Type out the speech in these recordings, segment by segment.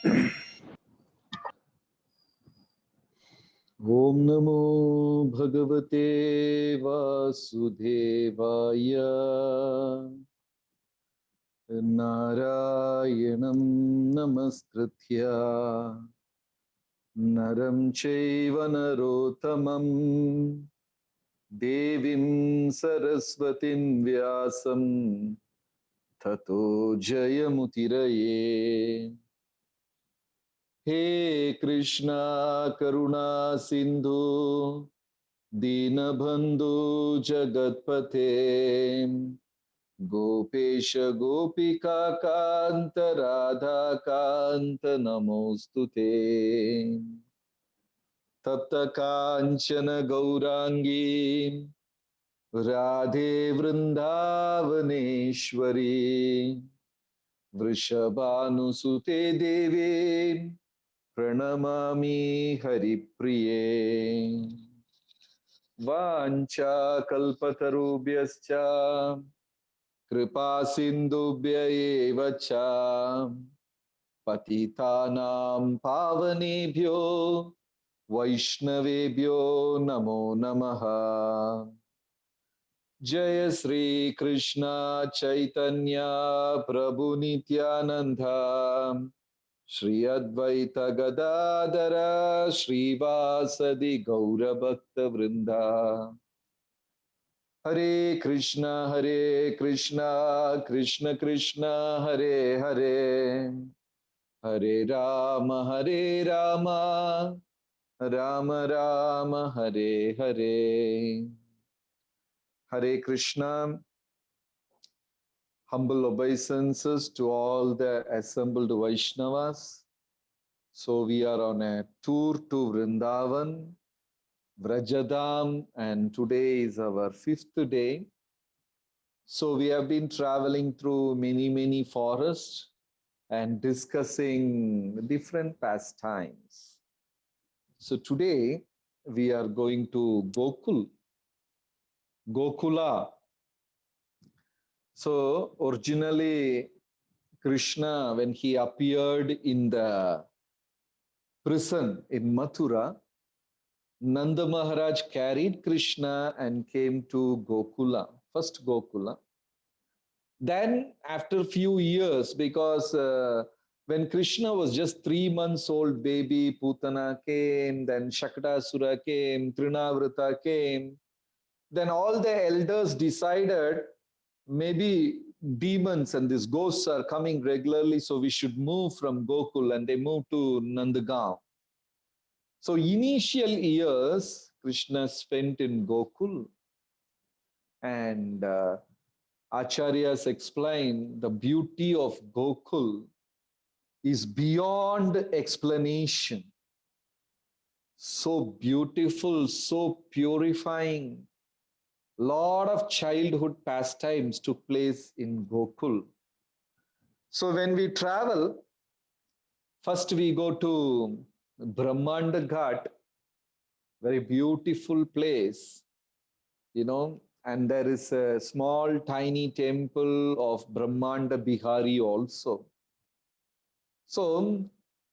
Om Namo Bhagavate Vasudevaya Narayanam Namaskritya Naram Chaiva Narottamam Devim Saraswatim Vyasam Tato Jayamutiraye. He Krishna Karuna Sindhu Dinabandhu Jagatpate Gopesha Gopika Kanta Radha Kanta Namostute Tapta Kanchana Gaurangi Radhe Vrindavaneshwari Vrishabhanusute Deve Pranamami Haripriye Vancha kalpatarubhyascha kripa sindubhya eva cha patitanam pavanebhyo vaishnavebhyo namo namaha. Jaya Sri Krishna Chaitanya Prabhu Nityananda Shri Advaita Gadadara Shri Vasadi Gaura Bhakta Vrinda. Hare Krishna Krishna Krishna Hare Hare Hare Rama Rama Rama Hare Hare. Hare Krishna. Humble obeisances to all the assembled Vaishnavas. So we are on a tour to Vrindavan, Vrajadam, and today is our 5th day. So we have been traveling through many forests and discussing different pastimes. So today we are going to Gokula. So originally Krishna, when he appeared in the prison in Mathura, Nanda Maharaj carried Krishna and came to Gokula, first Gokula. Then after few years, because when Krishna was just 3 months old baby, Putana came, then Shaktasura came, Trinavrata came. Then all the elders decided maybe demons and these ghosts are coming regularly, so we should move from Gokul, and they moved to Nandagaon. So initial years, Krishna spent in Gokul, and Acharyas explain the beauty of Gokul is beyond explanation. So beautiful, so purifying. Lot of childhood pastimes took place in Gokul. So when we travel, first we go to Brahmanda Ghat, very beautiful place, and there is a small tiny temple of Brahmanda Bihari also. So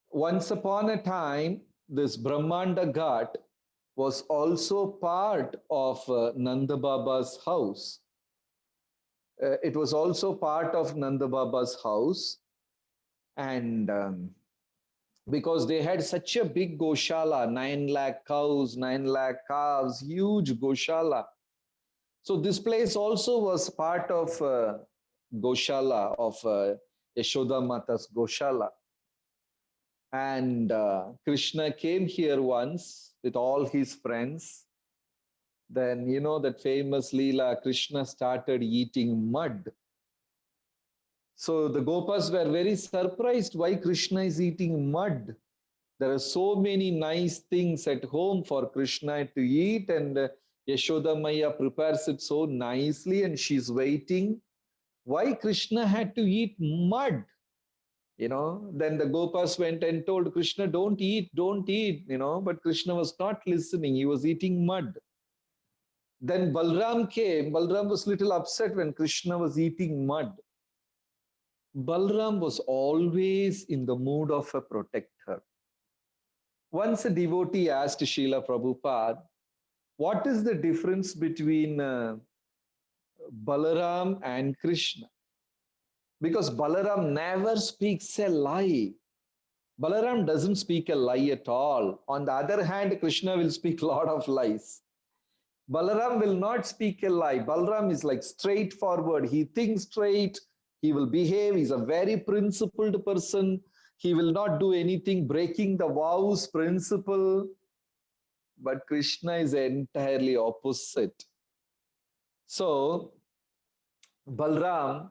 once upon a time, this Brahmanda Ghat was also part of Nanda Baba's house. It was also part of Nanda Baba's house, and because they had such a big Goshala, 9 lakh cows, 9 lakh calves, huge Goshala. So this place also was part of Goshala, of Yashoda Mata's Goshala. And Krishna came here once with all his friends. Then, that famous Leela, Krishna started eating mud. So the Gopas were very surprised why Krishna is eating mud. There are so many nice things at home for Krishna to eat, and Yashoda Maya prepares it so nicely and she's waiting. Why Krishna had to eat mud? Then the Gopas went and told Krishna, don't eat, but Krishna was not listening. He was eating mud. Then Balram came. Balram was a little upset when Krishna was eating mud. Balram was always in the mood of a protector. Once a devotee asked Srila Prabhupada, what is the difference between Balaram and Krishna? Because Balaram never speaks a lie. Balaram doesn't speak a lie at all. On the other hand, Krishna will speak a lot of lies. Balaram will not speak a lie. Balaram is like straightforward. He thinks straight. He will behave. He's a very principled person. He will not do anything breaking the vows principle. But Krishna is entirely opposite. So Balram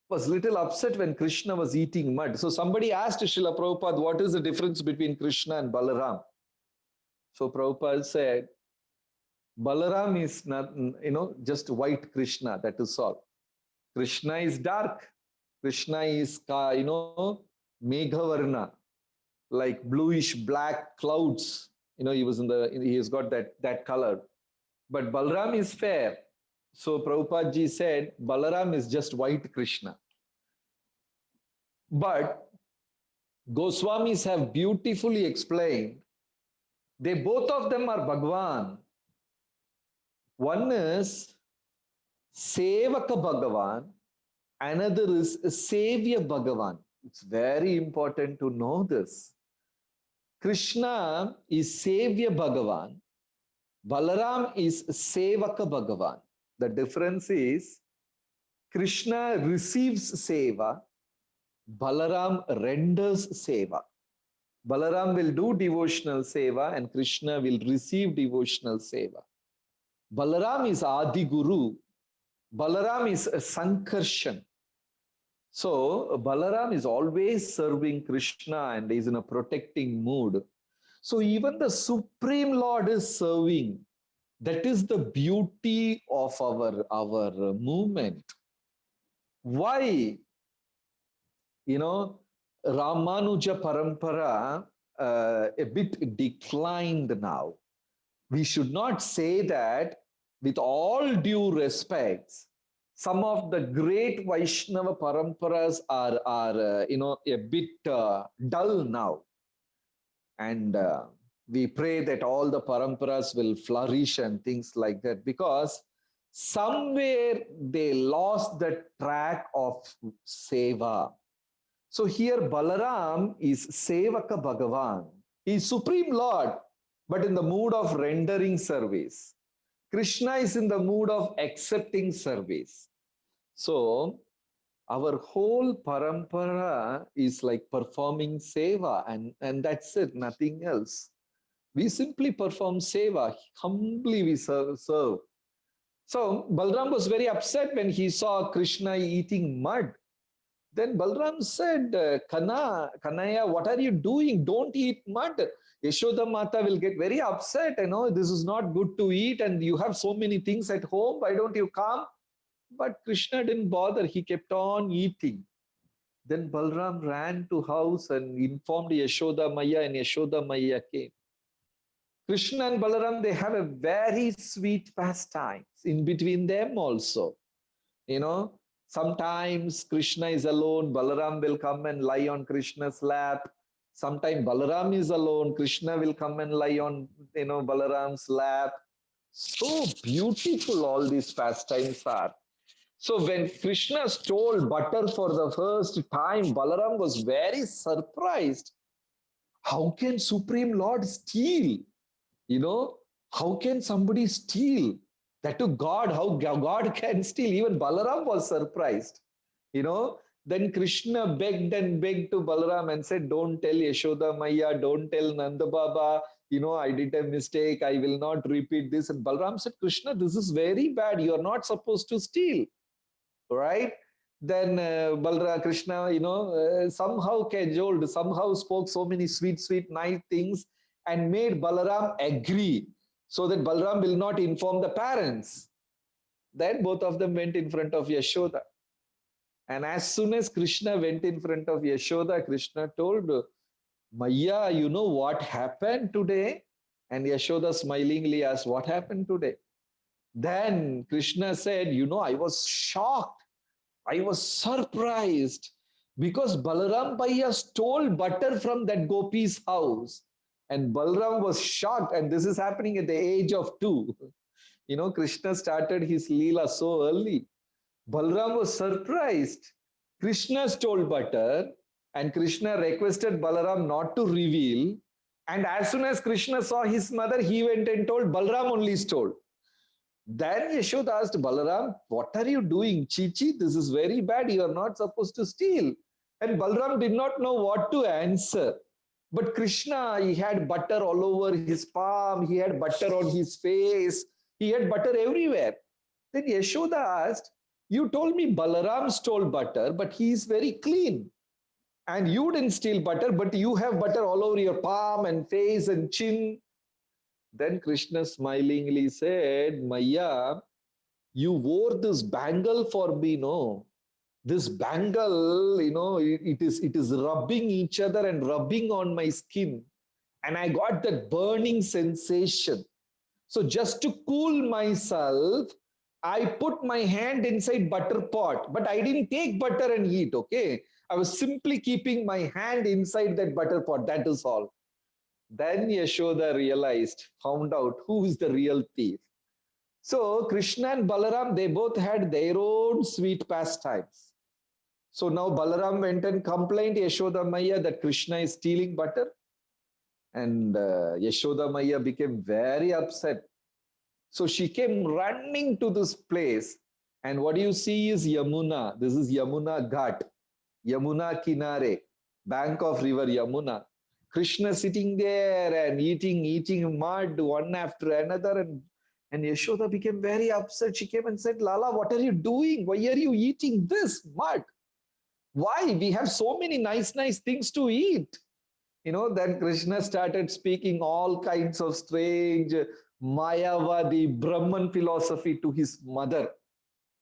was little upset when Krishna was eating mud. So somebody asked Srila Prabhupada, what is the difference between Krishna and Balaram? So Prabhupada said, Balaram is not, just white Krishna, that is all. Krishna is dark. Krishna is, Meghavarna, like bluish black clouds. He has got that color. But Balaram is fair. So Prabhupada ji said, Balaram is just white Krishna. But Goswamis have beautifully explained, both of them are Bhagwan. One is Sevaka Bhagavan, another is Savior Bhagavan. It's very important to know this. Krishna is Savior Bhagavan. Balaram is Sevaka Bhagavan. The difference is Krishna receives seva, Balaram renders seva. Balaram will do devotional seva and Krishna will receive devotional seva. Balaram is Adi Guru. Balaram is Sankarshan. So Balaram is always serving Krishna and is in a protecting mood. So even the Supreme Lord is serving. That is the beauty of our movement. Why? Ramanuja Parampara a bit declined now. We should not say that, with all due respects, some of the great Vaishnava Paramparas are a bit dull now. And we pray that all the Paramparas will flourish and things like that, because somewhere they lost the track of seva. So here Balaram is Sevaka Bhagavan. He is Supreme Lord, but in the mood of rendering service. Krishna is in the mood of accepting service. So our whole parampara is like performing seva, and that's it, nothing else. We simply perform seva, humbly we serve. So Balram was very upset when he saw Krishna eating mud. Then Balram said, Kanaya, what are you doing? Don't eat mud. Yashoda Mata will get very upset. This is not good to eat and you have so many things at home. Why don't you come? But Krishna didn't bother. He kept on eating. Then Balram ran to house and informed Yashoda Maya, and Yashoda Maya came. Krishna and Balaram, they have a very sweet pastimes in between them also. Sometimes Krishna is alone, Balaram will come and lie on Krishna's lap. Sometimes Balaram is alone, Krishna will come and lie on Balaram's lap. So beautiful all these pastimes are. So when Krishna stole butter for the first time, Balaram was very surprised. How can Supreme Lord steal? How can somebody steal? That to God, how God can steal. Even Balaram was surprised. Then Krishna begged and begged to Balaram and said, don't tell Yashoda Maya, don't tell Nanda Baba, I did a mistake, I will not repeat this. And Balaram said, Krishna, this is very bad. You are not supposed to steal. Right? Then Balra Krishna, somehow cajoled, somehow spoke so many sweet, nice things and made Balaram agree so that Balaram will not inform the parents. Then both of them went in front of Yashoda. And as soon as Krishna went in front of Yashoda, Krishna told, Maya, you know what happened today? And Yashoda smilingly asked, what happened today? Then Krishna said, I was shocked. I was surprised. because Balaram Bhaiya stole butter from that gopi's house. And Balaram was shocked, and this is happening at the age of 2. Krishna started his Leela so early. Balaram was surprised. Krishna stole butter, and Krishna requested Balaram not to reveal. And as soon as Krishna saw his mother, he went and told Balaram only stole. Then Yashoda asked Balaram, "What are you doing? Chichi, this is very bad. You are not supposed to steal." And Balaram did not know what to answer. But Krishna, he had butter all over his palm, he had butter on his face, he had butter everywhere. Then Yashoda asked, "You told me Balaram stole butter, but he is very clean. And you didn't steal butter, but you have butter all over your palm and face and chin." Then Krishna smilingly said, "Maya, you wore this bangle for me, no? This bangle, it is rubbing each other and rubbing on my skin. And I got that burning sensation. So just to cool myself, I put my hand inside butter pot, but I didn't take butter and eat, okay? I was simply keeping my hand inside that butter pot, that is all." Then Yashoda found out who is the real thief. So Krishna and Balaram, they both had their own sweet pastimes. So now Balaram went and complained Yashoda Maya that Krishna is stealing butter. And Yashoda Maya became very upset. So she came running to this place. And what you see is Yamuna. This is Yamuna Ghat, Yamuna Kinare, bank of river Yamuna. Krishna sitting there and eating mud one after another. And Yashoda became very upset. She came and said, "Lala, what are you doing? Why are you eating this mud? Why? We have so many nice things to eat." Then Krishna started speaking all kinds of strange Mayavadi Brahman philosophy to his mother.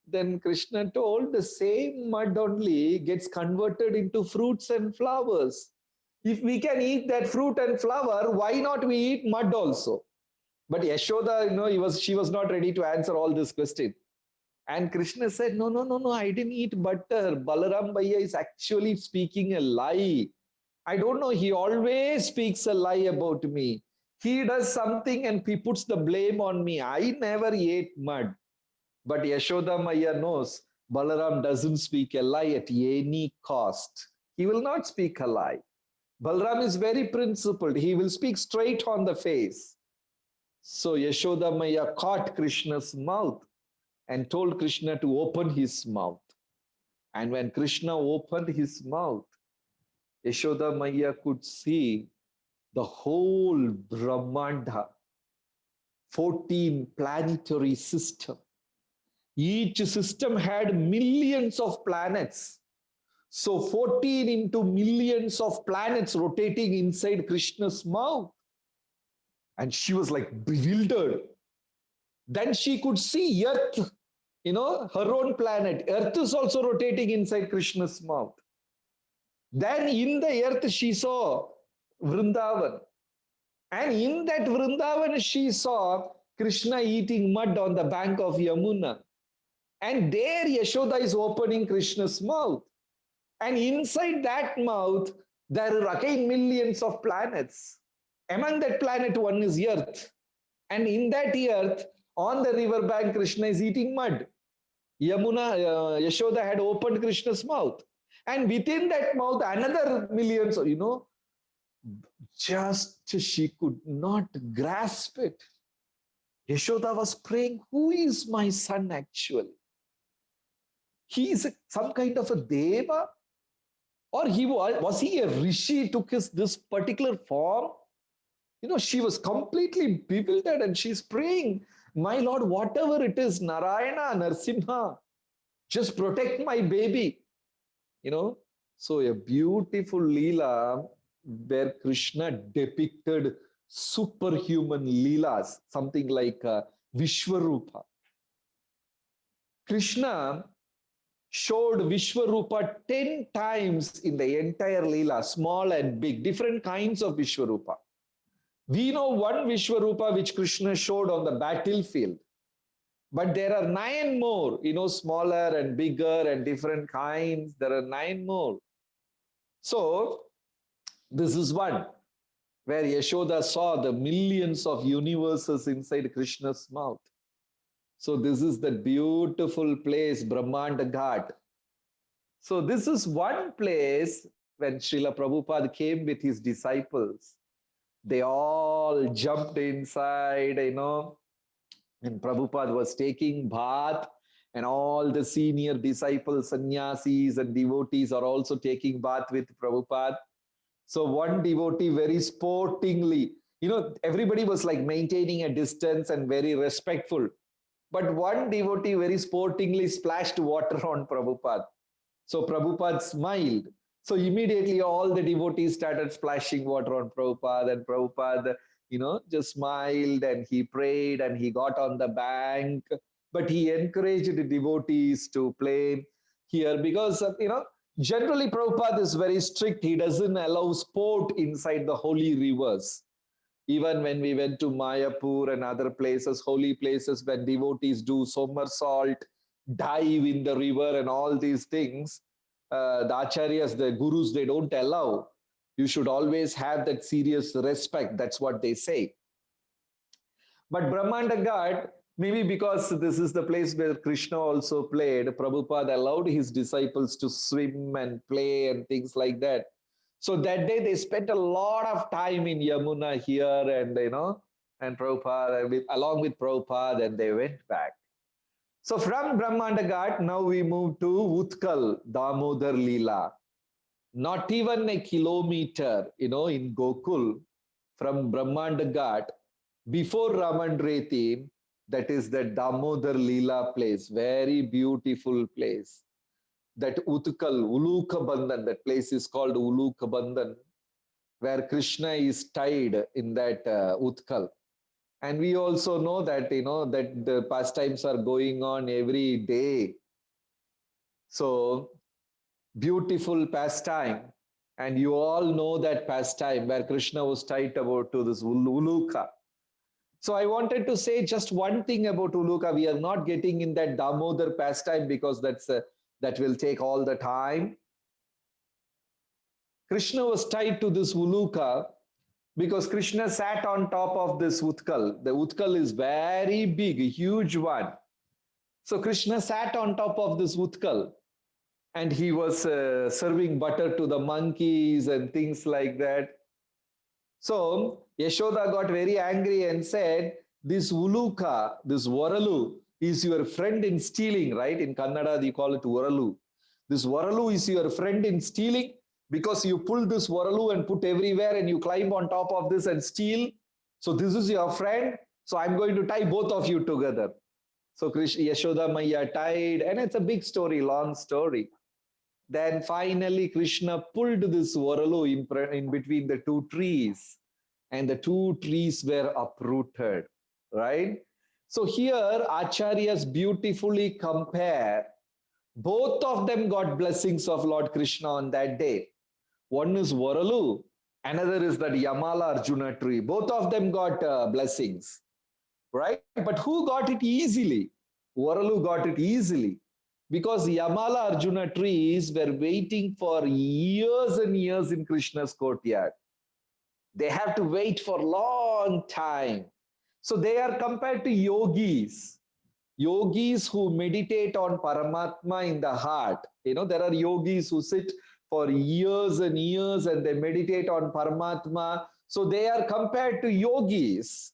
Then Krishna told the same mud only gets converted into fruits and flowers. If we can eat that fruit and flower, why not we eat mud also? But Yashoda, she was not ready to answer all this question. And Krishna said, "No, no, no, no, I didn't eat butter. Balaram Bhaiya is actually speaking a lie. I don't know, he always speaks a lie about me. He does something and he puts the blame on me. I never ate mud." But Yashoda Maya knows Balaram doesn't speak a lie at any cost. He will not speak a lie. Balaram is very principled. He will speak straight on the face. So Yashoda Maya caught Krishna's mouth and told Krishna to open his mouth. And when Krishna opened his mouth, Yashoda Maya could see the whole Brahmanda, 14 planetary system. Each system had millions of planets. So 14 into millions of planets rotating inside Krishna's mouth. And she was like bewildered. Then she could see Earth, her own planet. Earth is also rotating inside Krishna's mouth. Then in the earth she saw Vrindavan. And in that Vrindavan she saw Krishna eating mud on the bank of Yamuna. And there Yashoda is opening Krishna's mouth. And inside that mouth, there are again millions of planets. Among that planet, one is Earth. And in that Earth, on the river bank, Krishna is eating mud. Yashoda had opened Krishna's mouth. And within that mouth, another millions, just she could not grasp it. Yashoda was praying, who is my son actually? He is some kind of a deva? Or was he a rishi, took this particular form? She was completely bewildered and she's praying, my Lord, whatever it is, Narayana, Narsimha, just protect my baby. So a beautiful Leela where Krishna depicted superhuman Leelas, something like Vishwarupa. Krishna showed Vishwarupa 10 times in the entire Leela, small and big, different kinds of Vishwarupa. We know one Vishwarupa which Krishna showed on the battlefield. But there are 9 more, smaller and bigger and different kinds. There are 9 more. So this is one where Yashoda saw the millions of universes inside Krishna's mouth. So this is the beautiful place, Brahmanda Ghat. So this is one place when Srila Prabhupada came with his disciples. They all jumped inside, and Prabhupada was taking bath, and all the senior disciples, sannyasis and devotees are also taking bath with Prabhupada. So one devotee very sportingly, everybody was like maintaining a distance and very respectful. But one devotee very sportingly splashed water on Prabhupada. So Prabhupada smiled. So immediately all the devotees started splashing water on Prabhupada, and Prabhupada, just smiled and he prayed and he got on the bank. But he encouraged the devotees to play here because, generally Prabhupada is very strict. He doesn't allow sport inside the holy rivers. Even when we went to Mayapur and other places, holy places, when devotees do somersault, dive in the river and all these things, the acharyas, the gurus, they don't allow. You should always have that serious respect. That's what they say. But Brahmanda Ghat, maybe because this is the place where Krishna also played, Prabhupada allowed his disciples to swim and play and things like that. So that day they spent a lot of time in Yamuna here and, and Prabhupada, along with Prabhupada, and they went back. So from Brahmanda Ghat, now we move to Utkal, Damodar Leela. Not even a kilometer, in Gokul, from Brahmanda Ghat, before Ramandreti, that is the Damodar Leela place, very beautiful place. That Utkal, Ulukabandhan, that place is called Ulukabandhan, where Krishna is tied in that Utkal. And we also know that, that the pastimes are going on every day. So, beautiful pastime. And you all know that pastime where Krishna was tied about to this Uluka. So I wanted to say just one thing about Uluka. We are not getting in that Damodar pastime because that will take all the time. Krishna was tied to this Uluka because Krishna sat on top of this Utkal. The Utkal is very big, a huge one. So Krishna sat on top of this Utkal and he was serving butter to the monkeys and things like that. So Yashoda got very angry and said, this Uluka, this Varalu, is your friend in stealing, right? In Kannada, they call it Varalu. This Varalu is your friend in stealing because you pull this Varalu and put everywhere and you climb on top of this and steal. So this is your friend. So I'm going to tie both of you together. So Yashoda Maya tied, and it's a big story, long story. Then finally Krishna pulled this Varalu in between the two trees, and the two trees were uprooted, right? So here Acharyas beautifully compare. Both of them got blessings of Lord Krishna on that day. One is Varalu, another is that Yamala Arjuna tree. Both of them got blessings, right? But who got it easily? Varalu got it easily because Yamala Arjuna trees were waiting for years and years in Krishna's courtyard. They have to wait for a long time. So they are compared to yogis. Yogis who meditate on Paramatma in the heart. There are yogis who sit for years and years and they meditate on Paramatma. So they are compared to yogis,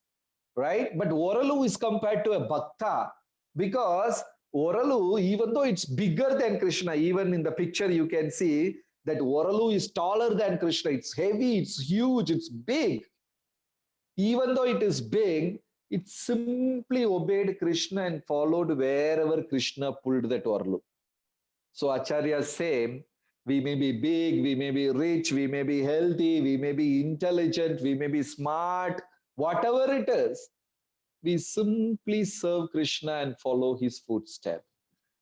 right? But Varalu is compared to a bhakta because Varalu, even though it's bigger than Krishna, even in the picture you can see that Varalu is taller than Krishna. It's heavy, it's huge, it's big. Even though it is big, it simply obeyed Krishna and followed wherever Krishna pulled that Varalu. So Acharyas say, we may be big, we may be rich, we may be healthy, we may be intelligent, we may be smart, whatever it is, we simply serve Krishna and follow his footsteps.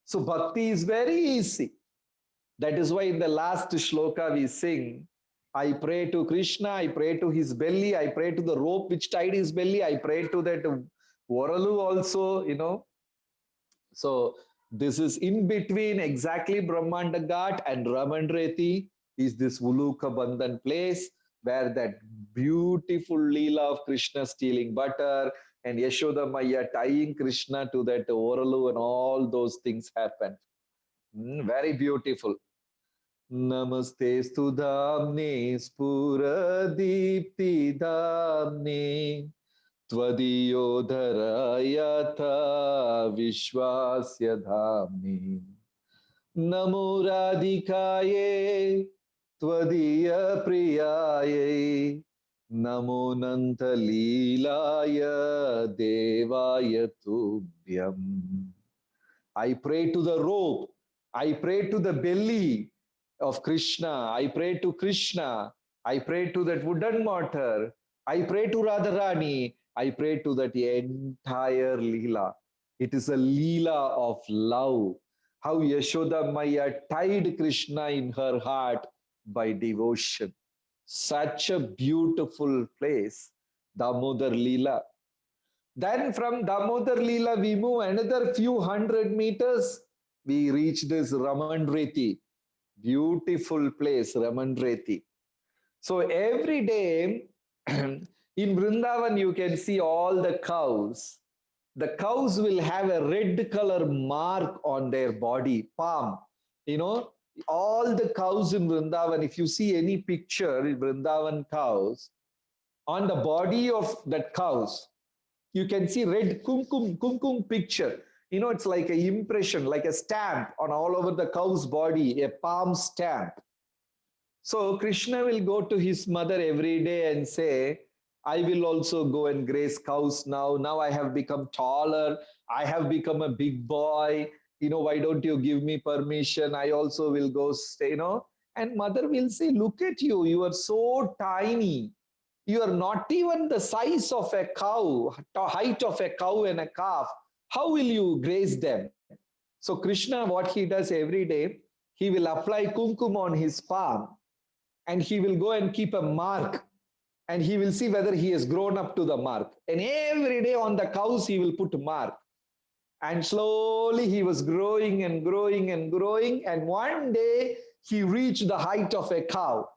So bhakti is very easy. That is why in the last shloka we sing, I pray to Krishna, I pray to his belly, I pray to the rope which tied his belly, I pray to that Varalu also, So this is in between exactly Brahmanda Ghat and Ramandreti is this Uluka Bandhan place where that beautiful Leela of Krishna stealing butter and Yashoda Maya tying Krishna to that Oralu and all those things happen. Very beautiful. Namaste Sudhamne Spuradipti Dhamne Tvadiyodharayata Vishwasya Dhamne Namo Radhikaye Tvadiya Priyaye Namo Nanta Leelaya Devaya Tubhyam. I pray to the rope, I pray to the belly of Krishna, I pray to Krishna, I pray to that wooden mortar, I pray to Radharani, I pray to that entire Leela. It is a Leela of love. How Yashoda Maya tied Krishna in her heart by devotion. Such a beautiful place, Damodar Leela. Then from Damodar Leela, we move another few hundred meters. We reach this Ramanreti. Beautiful place, Ramanreti. So every day in Vrindavan, you can see all the cows. The cows will have a red color mark on their body, palm. You know, all the cows in Vrindavan, if you see any picture in Vrindavan cows, on the body of that cows, you can see red kumkum picture. You know, it's like an impression, like a stamp on all over the cow's body, a palm stamp. So Krishna will go to his mother every day and say, I will also go and graze cows now. Now I have become taller. I have become a big boy. You know, why don't you give me permission? I also will go stay, you know. And mother will say, look at you. You are so tiny. You are not even the size of a cow, height of a cow and a calf. How will you graze them? So Krishna, what he does every day, he will apply kumkum on his palm and he will go and keep a mark and he will see whether he has grown up to the mark. And every day on the cows, he will put a mark. And slowly he was growing and growing and growing. And one day he reached the height of a cow.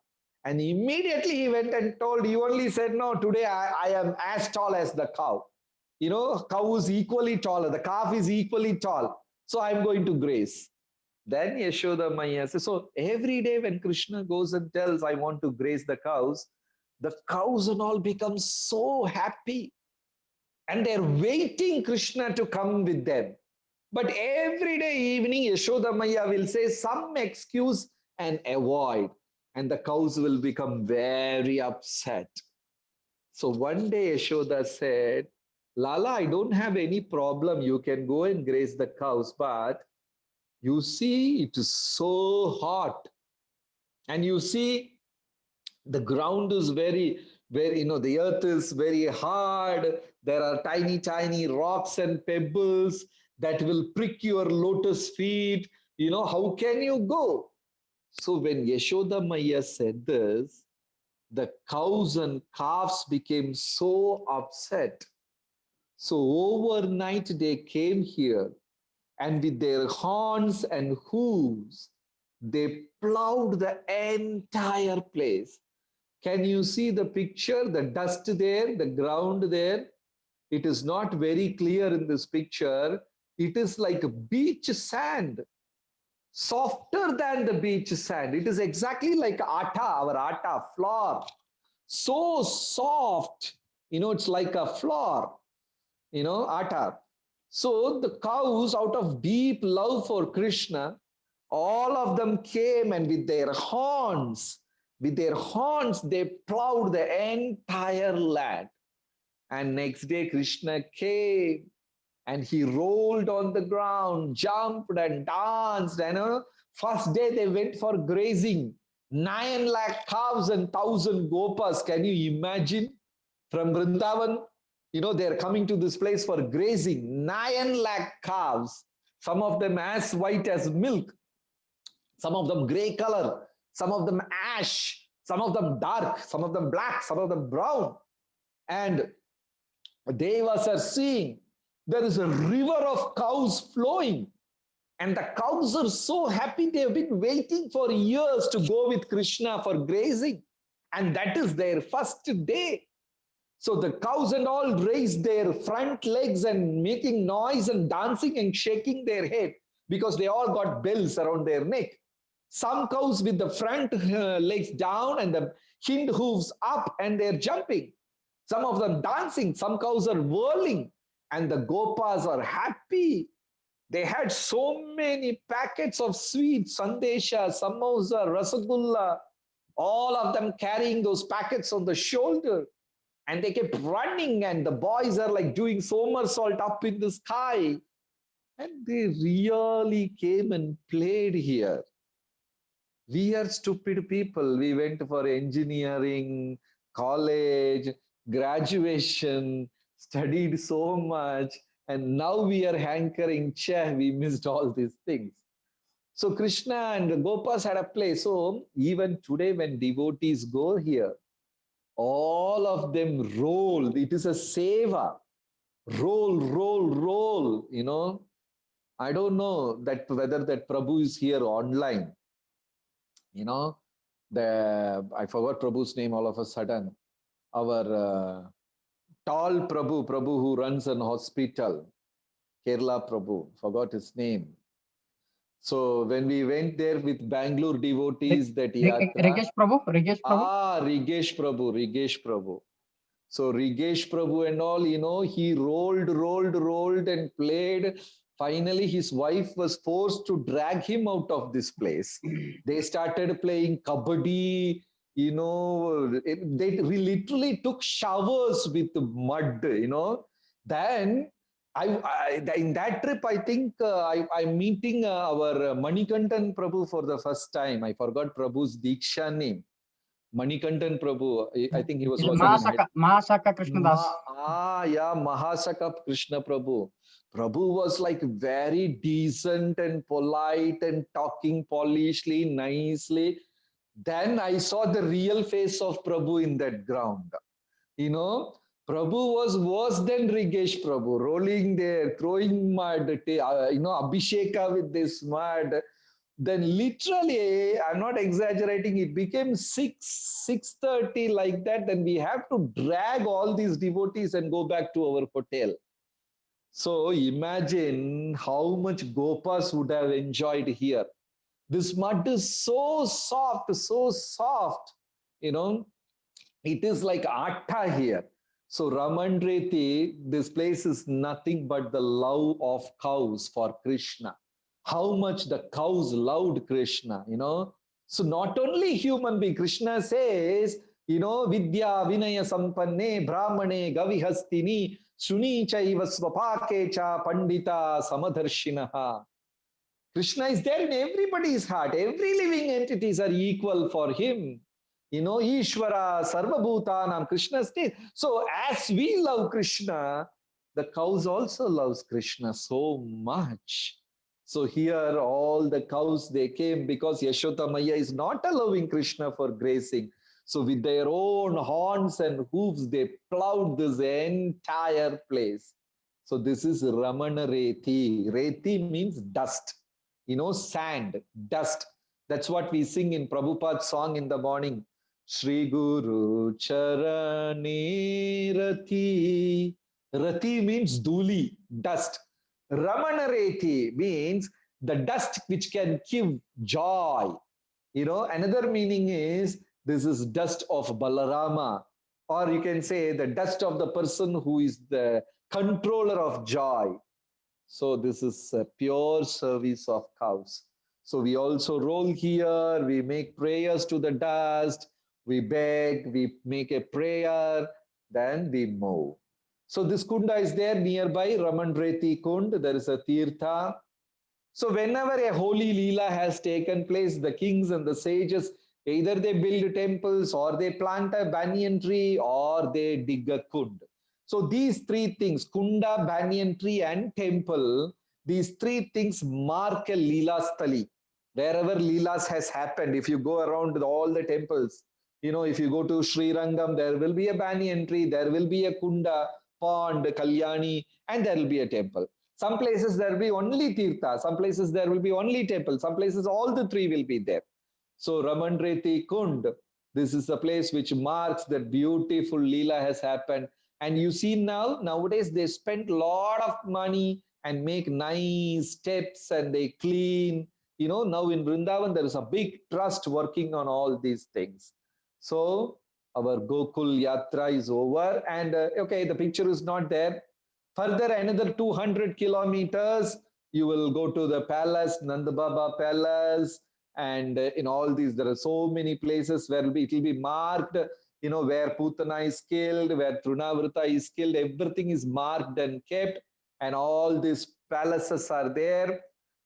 And immediately he went and told, he only said, no, today I am as tall as the cow. You know, cow is equally taller. The calf is equally tall. So I'm going to graze. Then Yashoda Maya says, so every day when Krishna goes and tells, I want to graze the cows and all become so happy. And they're waiting Krishna to come with them. But every day evening, Yashoda Maya will say some excuse and avoid. And the cows will become very upset. So one day Yashoda said, Lala, I don't have any problem. You can go and graze the cows, but you see, it is so hot. And you see, the ground is very, the earth is very hard. There are tiny, tiny rocks and pebbles that will prick your lotus feet. You know, how can you go? So when Yashoda Maya said this, the cows and calves became so upset. So overnight they came here and with their horns and hooves, they plowed the entire place. Can you see the picture? The dust there, the ground there. It is not very clear in this picture. It is like beach sand, softer than the beach sand. It is exactly like our atta, flour. So soft, it's like a flour, atta. So the cows, out of deep love for Krishna, all of them came and with their horns, they plowed the entire land. And next day, Krishna came and he rolled on the ground, jumped and danced. And first day they went for grazing. 9 lakh calves and 1,000 gopas. Can you imagine? From Vrindavan, they're coming to this place for grazing. 9 lakh calves, some of them as white as milk, some of them gray color, some of them ash, some of them dark, some of them black, some of them brown. And Devas are seeing there is a river of cows flowing. And the cows are so happy. They have been waiting for years to go with Krishna for grazing. And that is their first day. So the cows and all raise their front legs and making noise and dancing and shaking their head because they all got bells around their neck. Some cows with the front legs down and the hind hooves up, and they're jumping. Some of them dancing. Some cows are whirling, and the gopas are happy. They had so many packets of sweets, sandesha, samosa, rasagulla, all of them carrying those packets on the shoulder. And they kept running, and the boys are like doing somersault up in the sky. And they really came and played here. We are stupid people. We went for engineering, college, graduation, studied so much, and now we are hankering, we missed all these things. So Krishna and the Gopas had a place. So even today, when devotees go here, all of them roll. It is a seva. Roll, roll, roll. You know, I don't know that whether that Prabhu is here online. You know, I forgot Prabhu's name all of a sudden. Our tall Prabhu who runs an hospital, Kerala Prabhu, forgot his name. So when we went there with Bangalore devotees, that yatra. Rigesh Prabhu? Rigesh Prabhu. So Rigesh Prabhu and all, you know, he rolled and played. Finally, his wife was forced to drag him out of this place. They started playing kabaddi, you know, they literally took showers with mud, you know. Then in that trip, I think I'm meeting our Manikantan Prabhu for the first time. I forgot Prabhu's Diksha name. Manikantan Prabhu. I think he was working in Mahasaka Krishna Das. Mahasaka Krishna Prabhu. Prabhu was like very decent and polite and talking polishly, nicely. Then I saw the real face of Prabhu in that ground. You know, Prabhu was worse than Rigesh Prabhu, rolling there, throwing mud, Abhisheka with this mud. Then literally, I'm not exaggerating, it became 6:30 like that. Then we have to drag all these devotees and go back to our hotel. So imagine how much Gopas would have enjoyed here. This mud is so soft, you know, it is like atta here. So Ramandreti, this place is nothing but the love of cows for Krishna. How much the cows loved Krishna, you know. So not only human being, Krishna says, you know, Vidya Vinaya Sampanne Brahmane Gavihastini Suni Chaiva Swapake Cha Pandita Samadharshinaha. Krishna is there in everybody's heart. Every living entities are equal for him. You know, Ishvara, Sarvabhutanam, Krishna stays. So as we love Krishna, the cows also loves Krishna so much. So here all the cows, they came because Yashoda Maya is not allowing Krishna for grazing. So with their own horns and hooves, they plowed this entire place. So this is Ramana Reti. Reti means dust. You know, sand, dust. That's what we sing in Prabhupada's song in the morning. Shri Guru Charani Rati. Rati means dhuli, dust. Ramanareti means the dust which can give joy. You know, another meaning is this is dust of Balarama, or you can say the dust of the person who is the controller of joy. So this is a pure service of cows. So we also roll here, we make prayers to the dust, we beg, we make a prayer, then we move. So this kunda is there nearby, Ramandreti Kund. There is a tirtha. So whenever a holy leela has taken place, the kings and the sages, either they build temples or they plant a banyan tree or they dig a kund. So these three things, kunda, banyan tree and temple, these three things mark a leela stali. Wherever leelas has happened, if you go around all the temples, you know, if you go to Sri Rangam, there will be a banyan tree, there will be a kunda, pond, Kalyani, and there will be a temple. Some places there will be only Tirtha, some places there will be only temple, some places all the three will be there. So Ramandreti Kund, this is the place which marks that beautiful Leela has happened. And you see now, nowadays they spend a lot of money and make nice steps and they clean. You know, now in Vrindavan, there is a big trust working on all these things. So our Gokul Yatra is over. And okay, the picture is not there. Further, another 200 kilometers, you will go to the palace, Nanda Baba Palace. And in all these, there are so many places where it will be marked, you know, where Putana is killed, where Trunavrita is killed, everything is marked and kept, and all these palaces are there.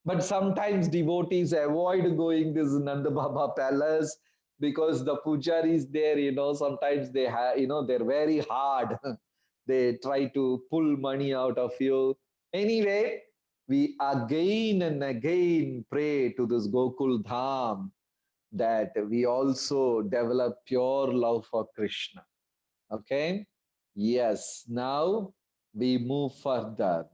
But sometimes devotees avoid going this Nanda Baba palace because the pujari is there, you know, sometimes they have, you know, they're very hard. They try to pull money out of you. Anyway, we again and again pray to this Gokul Dham that we also develop pure love for Krishna. Okay? Yes, now we move further.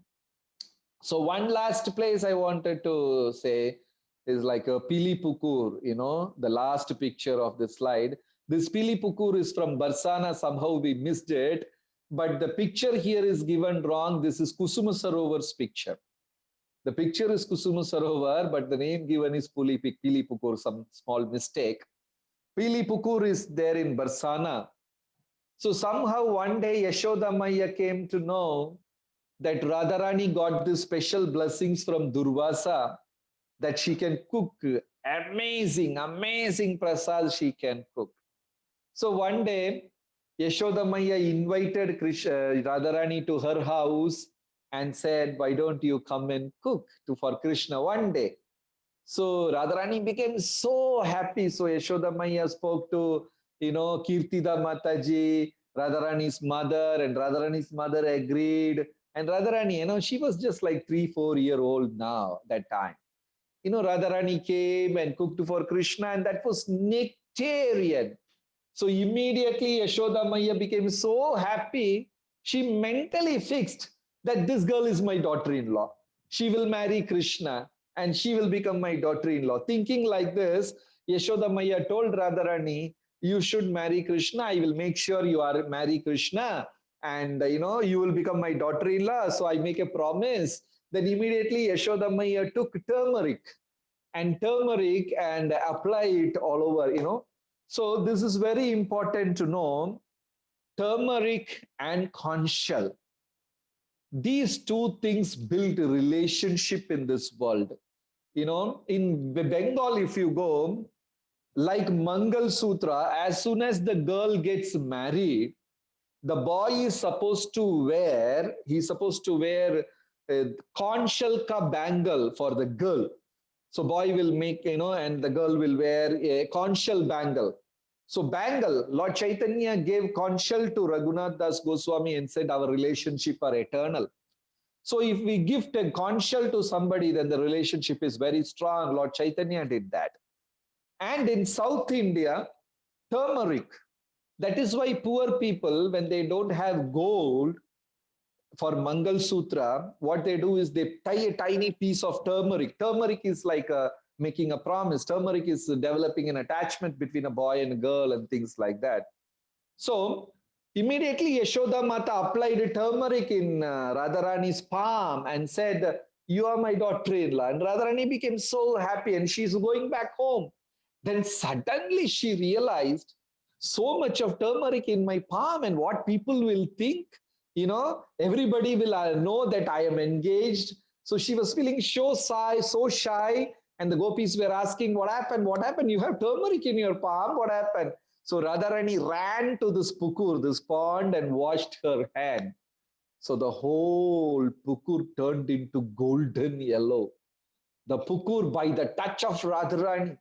So one last place I wanted to say is like a Pilipukur, you know, the last picture of the slide. This Pilipukur is from Barsana, somehow we missed it, but the picture here is given wrong. This is Kusuma Sarovar's picture. The picture is Kusuma Sarovar, but the name given is Pilipukur, some small mistake. Pilipukur is there in Barsana. So somehow one day Yashoda Maya came to know that Radharani got the special blessings from Durvasa that she can cook amazing, amazing prasad she can cook. So one day, Yashoda Maya invited Radharani to her house and said, why don't you come and cook for Krishna one day? So Radharani became so happy. So Yashoda Maya spoke to, you know, Kirtida Mataji, Radharani's mother, and Radharani's mother agreed. And Radharani, you know, she was just like 3-4 year old now that time. You know, Radharani came and cooked for Krishna, and that was nectarian. So immediately Yashoda Maya became so happy, she mentally fixed that this girl is my daughter-in-law. She will marry Krishna and she will become my daughter-in-law. Thinking like this, Yashoda Maya told Radharani, you should marry Krishna. I will make sure you are marry Krishna and you know you will become my daughter-in-law. So I make a promise. Then immediately Yashoda Maya took turmeric and apply it all over, you know. So this is very important to know. Turmeric and conch shell. These two things build a relationship in this world. You know, in Bengal, if you go, like Mangal Sutra, as soon as the girl gets married, the boy is supposed to wear, he's supposed to wear a conch shell ka bangle for the girl. So boy will make, you know, and the girl will wear a conch shell bangle. So bangle, Lord Chaitanya gave conch shell to Raghunath Das Goswami and said our relationship are eternal. So if we gift a conch shell to somebody, then the relationship is very strong. Lord Chaitanya did that. And in South India, turmeric. That is why poor people, when they don't have gold for Mangal Sutra, what they do is they tie a tiny piece of turmeric. Turmeric is like making a promise. Turmeric is developing an attachment between a boy and a girl and things like that. So immediately Yashoda Mata applied turmeric in Radharani's palm and said, you are my daughter-in-law. And Radharani became so happy and she's going back home. Then suddenly she realized so much of turmeric in my palm and what people will think, you know, everybody will know that I am engaged. So she was feeling so shy. And the gopis were asking, what happened? What happened? You have turmeric in your palm. What happened? So Radharani ran to this pukur, this pond, and washed her hand. So the whole pukur turned into golden yellow. The pukur, by the touch of Radharani,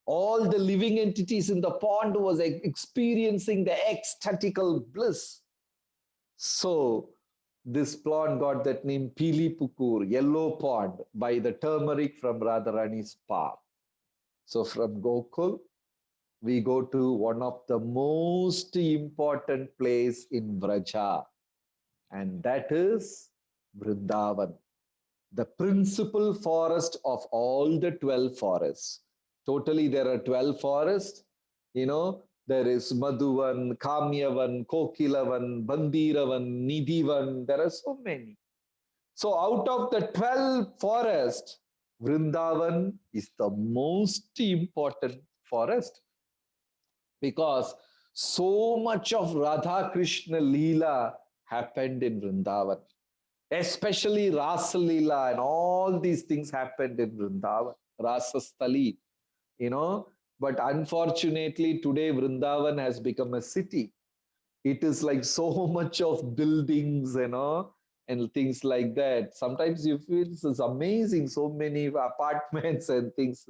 all the living entities in the pond was experiencing the ecstatical bliss. So this pond got that name Pili Pukur, yellow pond, by the turmeric from Radharani's palm. So from Gokul, we go to one of the most important place in Vraja, and that is Vrindavan. the principal forest of all the 12 forests. Totally, there are 12 forests. There is Madhuvan, Kamyavan, Kokilavan, Bandiravan, Nidhivan. There are so many. So out of the 12 forests, Vrindavan is the most important forest because so much of Radha Krishna Leela happened in Vrindavan. Especially Rasa Leela and all these things happened in Vrindavan, Rasastali, But unfortunately, today Vrindavan has become a city. It is like so much of buildings, and things like that. Sometimes you feel this is amazing, so many apartments and things.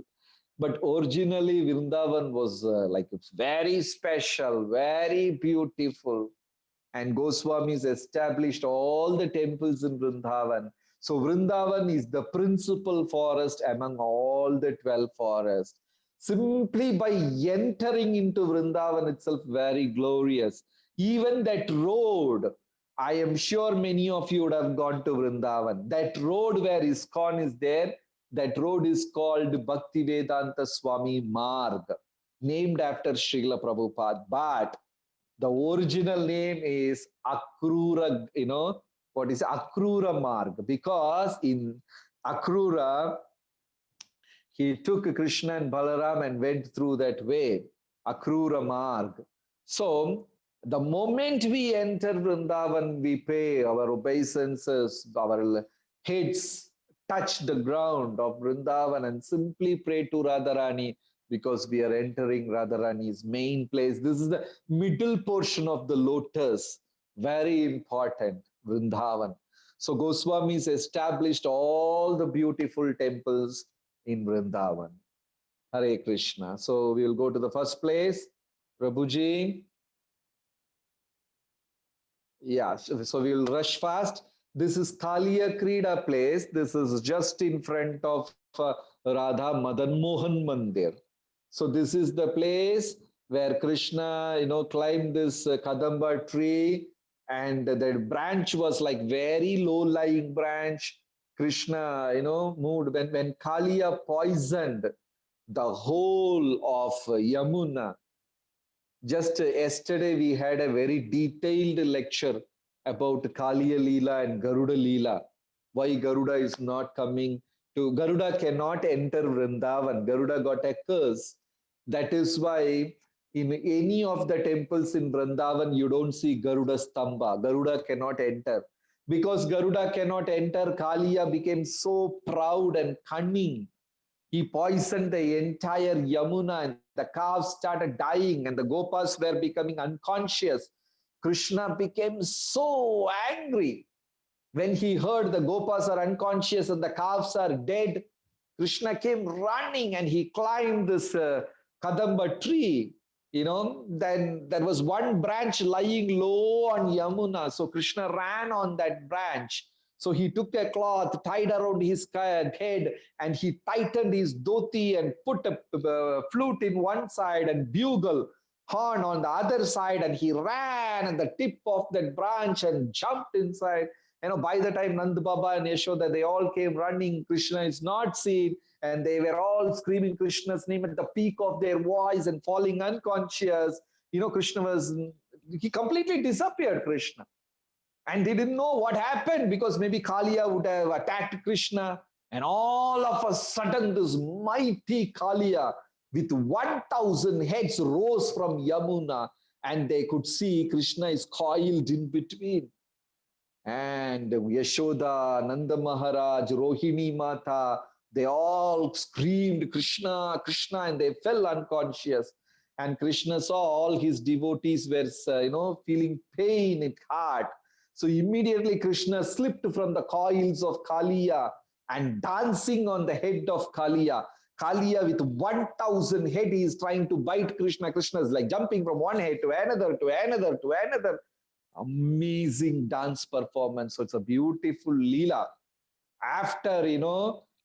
But originally, Vrindavan was like it's very special, very beautiful. And Goswamis established all the temples in Vrindavan. So Vrindavan is the principal forest among all the 12 forests. Simply by entering into Vrindavan itself, very glorious. Even that road, I am sure many of you would have gone to Vrindavan. That road where ISKCON is there, that road is called Bhaktivedanta Swami Marg, named after Srila Prabhupada. But the original name is Akrura, what is Akrura Marg? Because in Akrura, he took Krishna and Balaram and went through that way, Akrura Marg. So, the moment we enter Vrindavan, we pay our obeisances, our heads touch the ground of Vrindavan and simply pray to Radharani because we are entering Radharani's main place. This is the middle portion of the lotus, very important, Vrindavan. So Goswamis established all the beautiful temples in Vrindavan. Hare Krishna. So we will go to the first place. Prabhuji. Yeah, so we will rush fast. This is Kaliya Krida place. This is just in front of Radha Madan Mohan Mandir. So this is the place where Krishna, climbed this Kadamba tree, and the branch was like very low-lying branch. Krishna, moved when Kaliya poisoned the whole of Yamuna. Just yesterday, we had a very detailed lecture about Kaliya Leela and Garuda Leela. Why Garuda is not coming to, Garuda cannot enter Vrindavan. Garuda got a curse. That is why in any of the temples in Vrindavan, you don't see Garuda Stamba. Garuda cannot enter. Because Garuda cannot enter, Kaliya became so proud and cunning. He poisoned the entire Yamuna and the calves started dying and the Gopas were becoming unconscious. Krishna became so angry when he heard the Gopas are unconscious and the calves are dead. Krishna came running and he climbed this Kadamba tree. Then there was one branch lying low on Yamuna. So Krishna ran on that branch. So he took a cloth, tied around his head, and he tightened his dhoti and put a flute in one side and bugle horn on the other side. And he ran at the tip of that branch and jumped inside. By the time Nand Baba and Yashoda, they all came running. Krishna is not seen. And they were all screaming Krishna's name at the peak of their voice and falling unconscious. Krishna he completely disappeared, Krishna. And they didn't know what happened because maybe Kaliya would have attacked Krishna. And all of a sudden, this mighty Kaliya with 1,000 heads rose from Yamuna and they could see Krishna is coiled in between. And Yashoda, Nanda Maharaj, Rohini Mata, they all screamed Krishna, Krishna, and they fell unconscious. And Krishna saw all his devotees were, feeling pain in heart. So immediately Krishna slipped from the coils of Kaliya and dancing on the head of Kaliya. Kaliya with 1,000 head, he is trying to bite Krishna. Krishna is like jumping from one head to another, to another, to another. Amazing dance performance. So it's a beautiful Leela. After,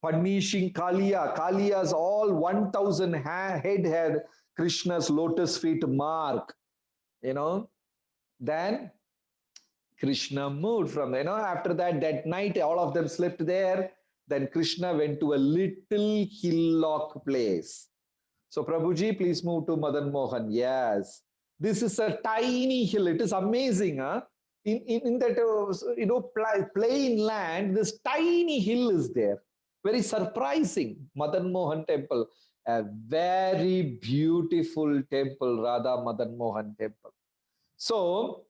punishing Kaliya, Kaliya's all 1,000 head had Krishna's lotus feet mark, then Krishna moved from, after that night, all of them slept there. Then Krishna went to a little hillock place. So Prabhuji, please move to Madan Mohan. Yes. This is a tiny hill. It is amazing. Huh? In that, plain land, this tiny hill is there. Very surprising. Madan Mohan temple. A very beautiful temple, Radha Madan Mohan temple. So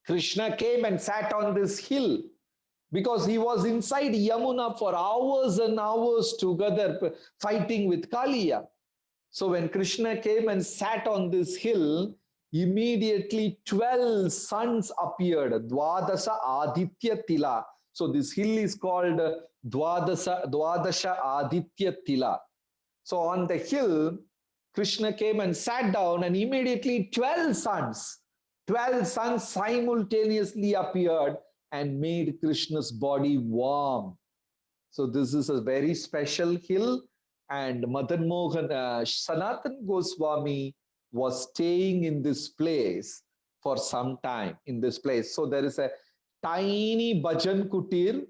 Krishna came and sat on this hill because he was inside Yamuna for hours and hours together fighting with Kaliya. So when Krishna came and sat on this hill, immediately 12 suns appeared. Dwadasa Aditya Tila. So this hill is called Dwadasha Aditya Tila. So on the hill, Krishna came and sat down, and immediately 12 suns simultaneously appeared and made Krishna's body warm. So this is a very special hill, and Madan Mohan, Sanatan Goswami was staying in this place for some time in this place. So there is a tiny bhajan kutir,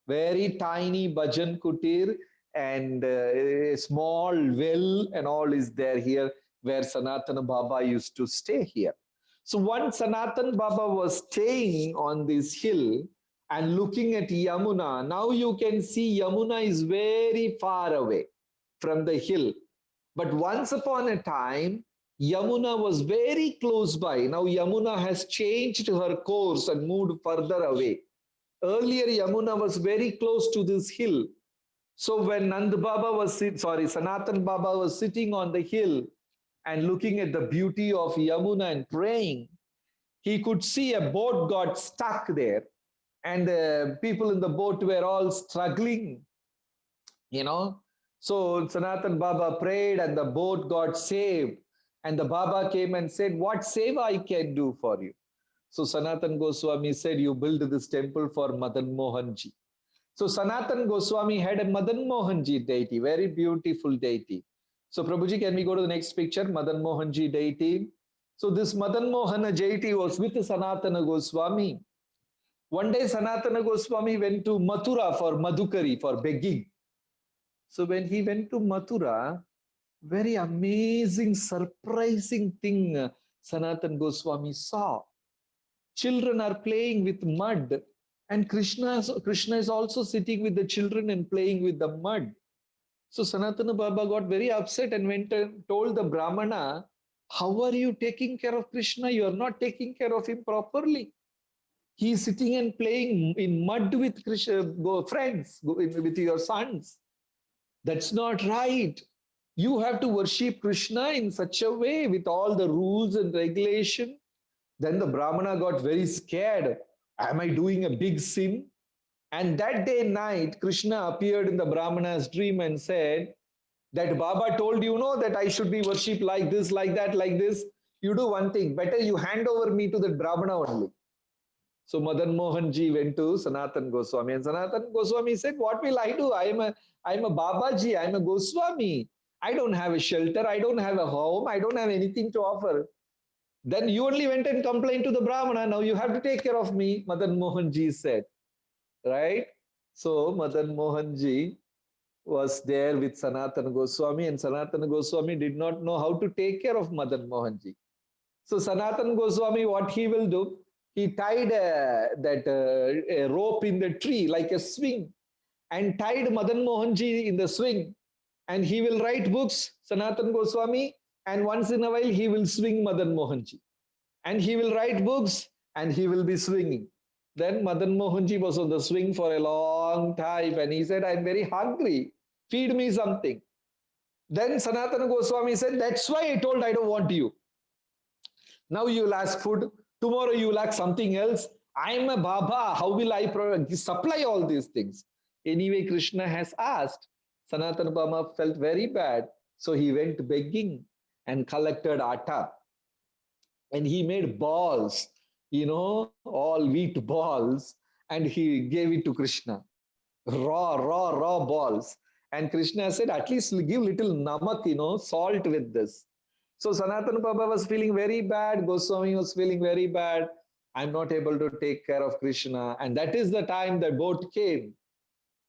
very tiny bhajan kutir, and a small well and all is there here where Sanatana Baba used to stay here. So once Sanatan Baba was staying on this hill and looking at Yamuna, now you can see Yamuna is very far away from the hill. But once upon a time, Yamuna was very close by. Now Yamuna has changed her course and moved further away. Earlier, Yamuna was very close to this hill. So when Sanatan Baba was sitting on the hill and looking at the beauty of Yamuna and praying, he could see a boat got stuck there, and the people in the boat were all struggling, So Sanatan Baba prayed and the boat got saved, and the Baba came and said, "What seva I can do for you?" So Sanatan Goswami said, "You build this temple for Madan Mohanji." So Sanatan Goswami had a Madan Mohanji deity, very beautiful deity. So Prabhuji, can we go to the next picture, Madan Mohanji deity? So this Madan Mohan deity was with Sanatana Goswami. One day Sanatana Goswami went to Mathura for Madhukari, for begging. So when he went to Mathura, very amazing, surprising thing Sanatan Goswami saw. Children are playing with mud, and Krishna is also sitting with the children and playing with the mud. So Sanatana Baba got very upset and went and told the Brahmana, "How are you taking care of Krishna? You are not taking care of him properly. He is sitting and playing in mud with Krishna, friends, with your sons. That's not right. You have to worship Krishna in such a way with all the rules and regulation." Then the Brahmana got very scared. Am I doing a big sin? And that day night, Krishna appeared in the Brahmana's dream and said that Baba told you, that I should be worshipped like this, like that, like this. You do one thing, better you hand over me to the Brahmana only. So Madan Mohan ji went to Sanatan Goswami, and Sanatan Goswami said, "What will I do? I'm a Babaji, I'm a Goswami. I don't have a shelter, I don't have a home, I don't have anything to offer. Then you only went and complained to the Brahmana. Now you have to take care of me," Madan Mohan ji said. Right? So Madan Mohan ji was there with Sanatana Goswami, and Sanatana Goswami did not know how to take care of Madan Mohan ji. So Sanatana Goswami, what he will do, he tied a rope in the tree like a swing, and tied Madan Mohan ji in the swing, and he will write books, Sanatana Goswami, and once in a while he will swing Madan Mohan ji, and he will write books and he will be swinging. Then Madan Mohan ji was on the swing for a long time, and he said, "I'm very hungry, feed me something." Then Sanatana Goswami said, "That's why I told I don't want you. Now you will ask food, tomorrow you will ask something else. I'm a Baba, how will I supply all these things?" Anyway, Krishna has asked. Sanatana Baba felt very bad, so he went begging and collected atta. And he made balls, all wheat balls, and he gave it to Krishna. Raw balls. And Krishna said, "At least give little namak, salt with this." So Sanatana Baba was feeling very bad. Goswami was feeling very bad. I'm not able to take care of Krishna. And that is the time the boat came.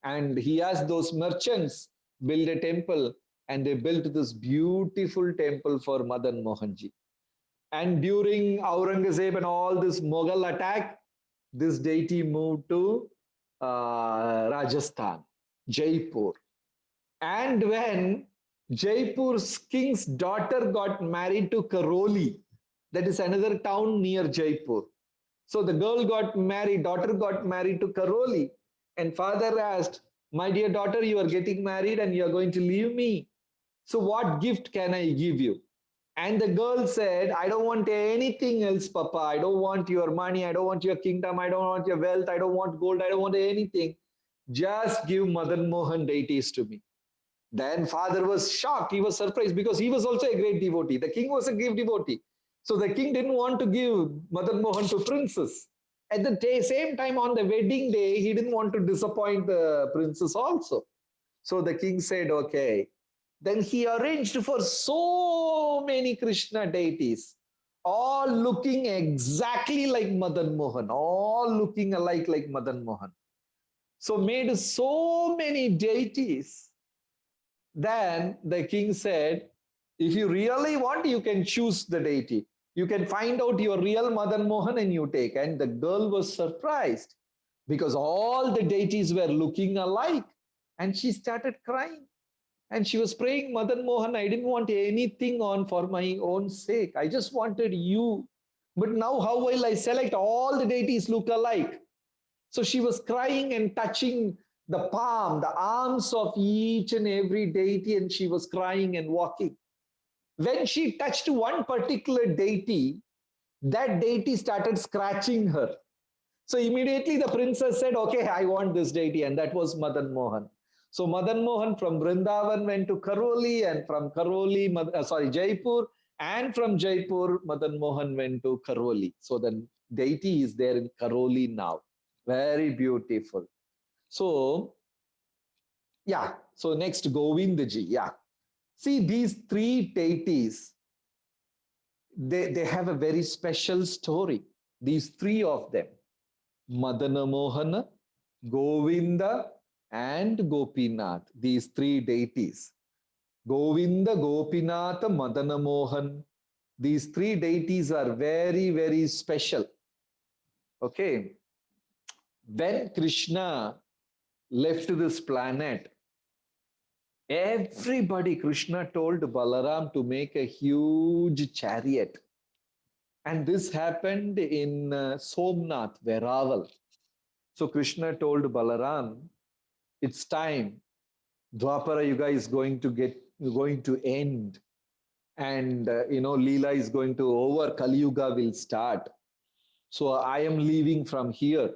And he asked those merchants build a temple, and they built this beautiful temple for Madan Mohanji. And during Aurangzeb and all this Mughal attack, this deity moved to Rajasthan, Jaipur. And when Jaipur's king's daughter got married to Karoli, that is another town near Jaipur. So the girl got married, daughter got married to Karoli. And father asked, my dear daughter, you are getting married and you are going to leave me. So what gift can I give you? And the girl said, I don't want anything else, Papa. I don't want your money. I don't want your kingdom. I don't want your wealth. I don't want gold. I don't want anything. Just give Madan Mohan deities to me. Then father was shocked. He was surprised because he was also a great devotee. The king was a great devotee. So the king didn't want to give Madan Mohan to princess. At the same time, on the wedding day, he didn't want to disappoint the princess also. So the king said, okay. Then he arranged for so many Krishna deities, all looking exactly like Madan Mohan, all looking alike like Madan Mohan. So made so many deities. Then the king said, if you really want, you can choose the deity. You can find out your real Madan Mohan and you take. And the girl was surprised because all the deities were looking alike. And she started crying. And she was praying, Madan Mohan, I didn't want anything on for my own sake. I just wanted you. But now how will I select? All the deities look alike. So she was crying and touching the palm, the arms of each and every deity, and she was crying and walking. When she touched one particular deity, that deity started scratching her. So immediately the princess said, okay, I want this deity, and that was Madan Mohan. So Madan Mohan from Vrindavan went to Karoli, and from Karoli, Jaipur, and from Jaipur, Madan Mohan went to Karoli. So the deity is there in Karoli now. Very beautiful. So, yeah. So next, Govindaji. Yeah. See, these three deities, they have a very special story. These three of them, Madana Mohana, Govinda, and Gopinath. These three deities. Govinda, Gopinath, Madana Mohan. These three deities are very, very special. Okay. When Krishna left this planet, everybody, Krishna told Balaram to make a huge chariot. And this happened in Somnath, Veraval. So Krishna told Balaram, it's time. Dwapara Yuga is going to end. And, Leela is going to over. Kali Yuga will start. So I am leaving from here.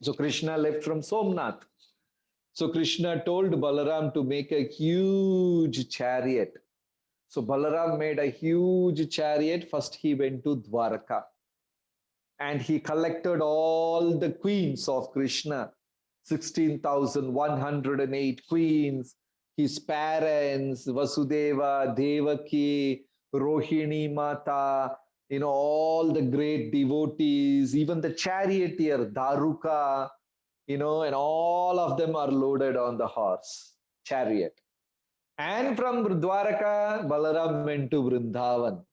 So Krishna left from Somnath. So Krishna told Balaram to make a huge chariot. So Balaram made a huge chariot. First he went to Dwarka. And he collected all the queens of Krishna, 16,108 queens, his parents, Vasudeva, Devaki, Rohini Mata, all the great devotees, even the charioteer, Daruka, and all of them are loaded on the horse, chariot. And from Dwaraka, Balaram went to Vrindavan.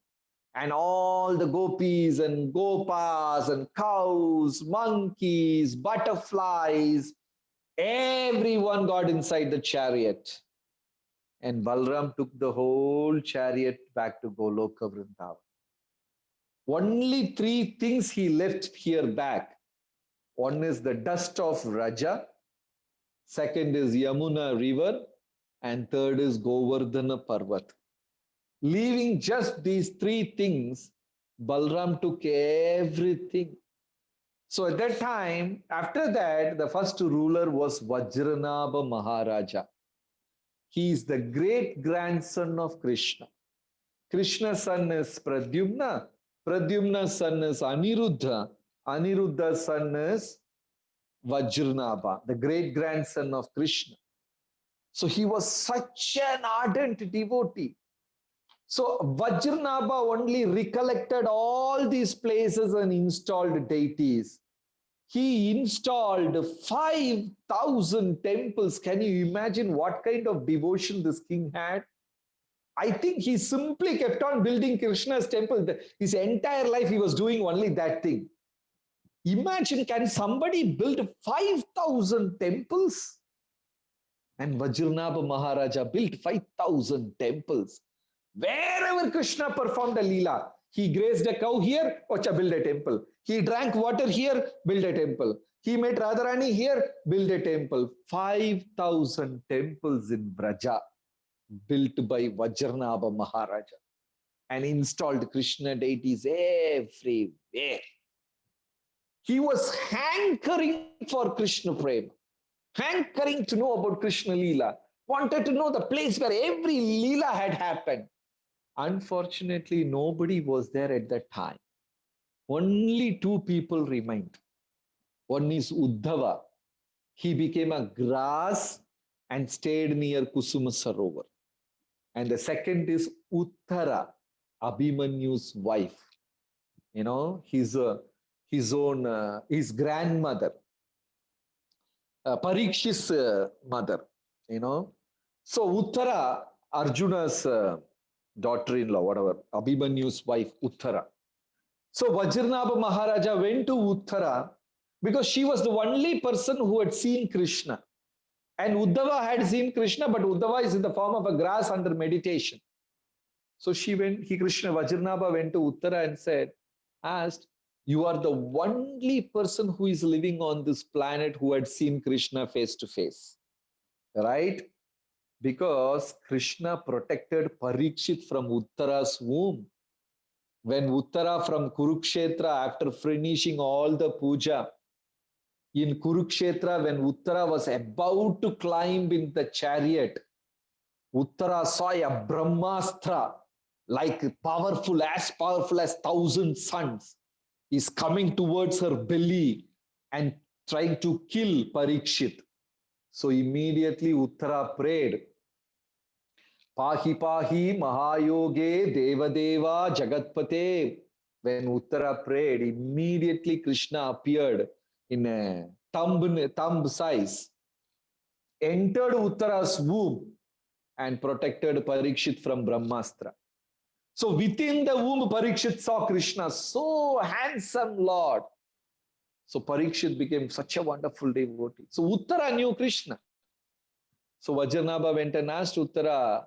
And all the gopis and gopas and cows, monkeys, butterflies, everyone got inside the chariot. And Balaram took the whole chariot back to Goloka Vrindavan. Only three things he left here back. One is the dust of Raja, second is Yamuna river, and third is Govardhana Parvat. Leaving just these three things, Balram took everything. So at that time, after that, the first ruler was Vajranabha Maharaja. He is the great grandson of Krishna. Krishna's son is Pradyumna. Pradyumna's son is Aniruddha. Aniruddha's son is Vajranabha, the great grandson of Krishna. So he was such an ardent devotee. So Vajranabha only recollected all these places and installed deities. he installed 5,000 temples. Can you imagine what kind of devotion this king had? I think he simply kept on building Krishna's temple. His entire life he was doing only that thing. Imagine, can somebody build 5,000 temples? And Vajranabha Maharaja built 5,000 temples. Wherever Krishna performed a leela, he grazed a cow here, Ocha, build a temple. He drank water here, build a temple. He met Radharani here, build a temple. 5,000 temples in Braja built by Vajranabha Maharaja and installed Krishna deities everywhere. He was hankering for Krishna Prema, hankering to know about Krishna Leela, wanted to know the place where every Leela had happened. Unfortunately, nobody was there at that time. Only two people remained. One is Uddhava. He became a grass and stayed near Kusuma Sarovar. And the second is Uttara, Abhimanyu's wife. You know, his grandmother, Parikshit's mother, you know. So Uttara, Arjuna's daughter-in-law, whatever, Abhimanyu's wife, Uttara. So Vajranabha Maharaja went to Uttara because she was the only person who had seen Krishna. And Uddhava had seen Krishna, but Uddhava is in the form of a grass under meditation. So Vajranabha went to Uttara and asked, you are the only person who is living on this planet who had seen Krishna face to face. Right? Because Krishna protected Parikshit from Uttara's womb. When Uttara from Kurukshetra, after finishing all the puja, in Kurukshetra, when Uttara was about to climb in the chariot, Uttara saw a Brahmastra, like powerful as 1,000 suns, is coming towards her belly and trying to kill Parikshit. So immediately Uttara prayed, Pahi Pahi Mahayoge Devadeva Jagatpate. When Uttara prayed, immediately Krishna appeared in a thumb size, entered Uttara's womb and protected Parikshit from Brahmastra. So within the womb, Parikshit saw Krishna, so handsome Lord. So Parikshit became such a wonderful devotee. So Uttara knew Krishna. So Vajranabha went and asked Uttara,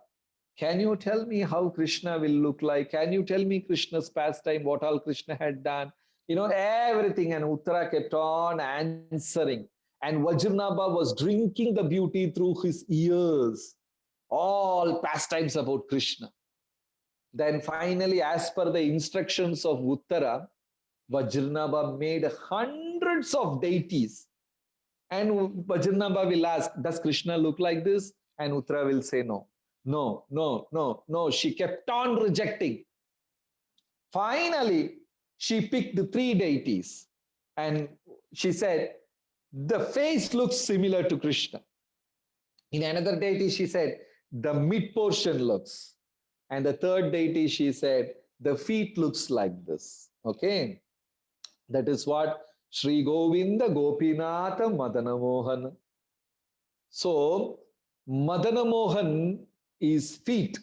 can you tell me how Krishna will look like? Can you tell me Krishna's pastime, what all Krishna had done? You know, everything. And Uttara kept on answering. And Vajranabha was drinking the beauty through his ears. All pastimes about Krishna. Then finally, as per the instructions of Uttara, Vajranabha made hundreds of deities. And Vajranabha will ask, does Krishna look like this? And Uttara will say no. No, no, no, no. She kept on rejecting. Finally, she picked 3 deities. And she said, the face looks similar to Krishna. In another deity, she said, the mid portion looks. And the third deity, she said, the feet looks like this. Okay. That is what Sri Govinda Gopinatha Madana Mohan. So, Madana Mohan is feet.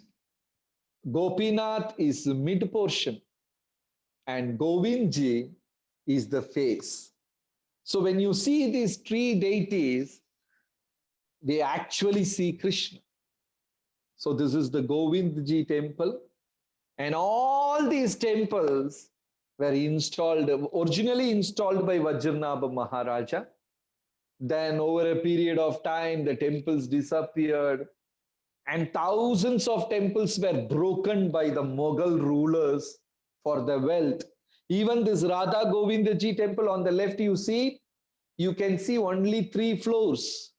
Gopinath is mid portion. And Govindji is the face. So when you see these 3 deities, they actually see Krishna. So this is the Govindji temple. And all these temples were originally installed by Vajranabha Maharaja. Then over a period of time, the temples disappeared. And thousands of temples were broken by the Mughal rulers for the wealth. Even this Radha Govindaji temple on the left, you can see only 3 floors.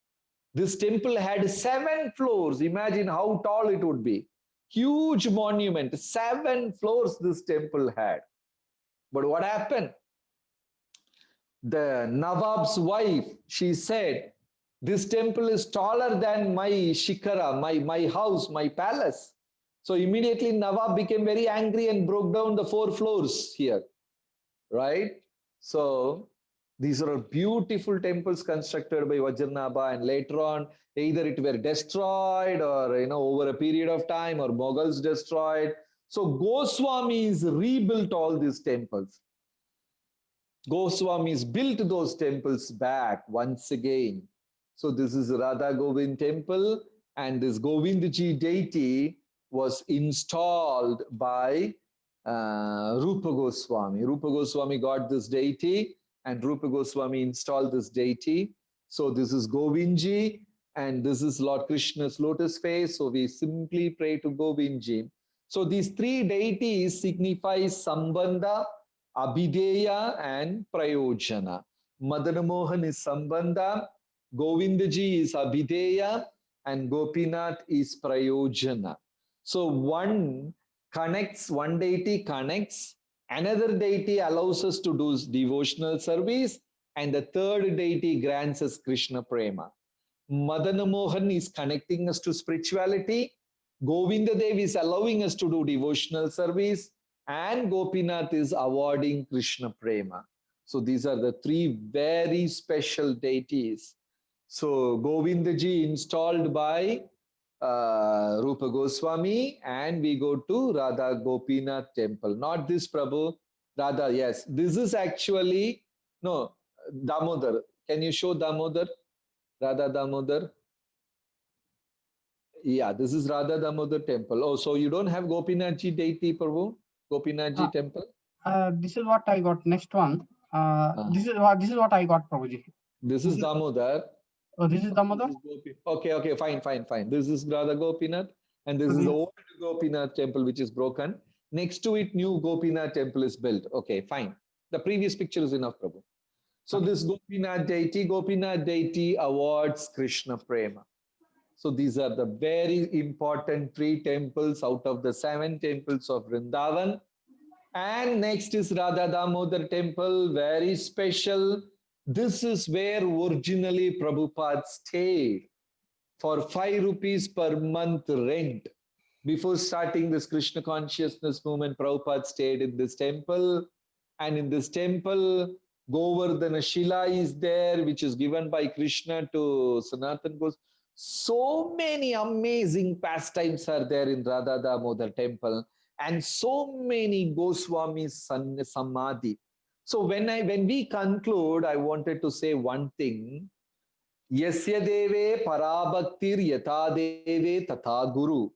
This temple had 7 floors. Imagine how tall it would be. Huge monument. 7 floors this temple had. But what happened? The Nawab's wife, she said, this temple is taller than my shikara, my house, my palace. So immediately Nawab became very angry and broke down the 4 floors here. Right? So These are beautiful temples constructed by Vajranabha, and later on, either it were destroyed or over a period of time, or Mughals destroyed. So Goswamis rebuilt all these temples. Goswamis built those temples back once again. So this is Radha Govind temple, and this Govindji deity was installed by Rupa Goswami. Rupa Goswami got this deity, and Rupa Goswami installed this deity. So this is Govindji, and this is Lord Krishna's lotus face. So we simply pray to Govindji. So these three deities signify Sambandha, Abhideya, and Prayojana. Madan Mohan is Sambandha, Govindaji is Abhideya, and Gopinath is Prayojana. So one deity connects, another deity allows us to do devotional service, and the third deity grants us Krishna Prema. Madan Mohan is connecting us to spirituality, Govinda Dev is allowing us to do devotional service, and Gopinath is awarding Krishna Prema. So these are the three very special deities. So Govindaji installed by Rupa Goswami, and we go to Radha Gopinath temple. Not this Prabhu, Radha, yes. This is actually, no, Damodar. Can you show Damodar? Radha Damodar? Yeah, this is Radha Damodar temple. Oh, so you don't have Gopinathji deity, Prabhu? Gopinathji temple? This is what I got. Next one. This is what I got, Prabhuji. This is Damodar. Oh, this is Damodar? Okay, fine. This is Radha Gopinath, and this is the old Gopinath temple which is broken. Next to it, new Gopinath temple is built. Okay, fine. The previous picture is enough, Prabhu. So this Gopinath deity awards Krishna Prema. So these are the very important three temples out of the 7 temples of Vrindavan. And next is Radha Damodar temple, very special. This is where originally Prabhupada stayed for 5 rupees per month rent. Before starting this Krishna consciousness movement, Prabhupada stayed in this temple. And in this temple, Govardhana Shila is there, which is given by Krishna to Sanatana Goswami. So many amazing pastimes are there in Radha Damodar temple, and so many Goswamis Samadhi. So when we conclude, I wanted to say one thing. Yasya deve parabhaktir yata deve tata guru.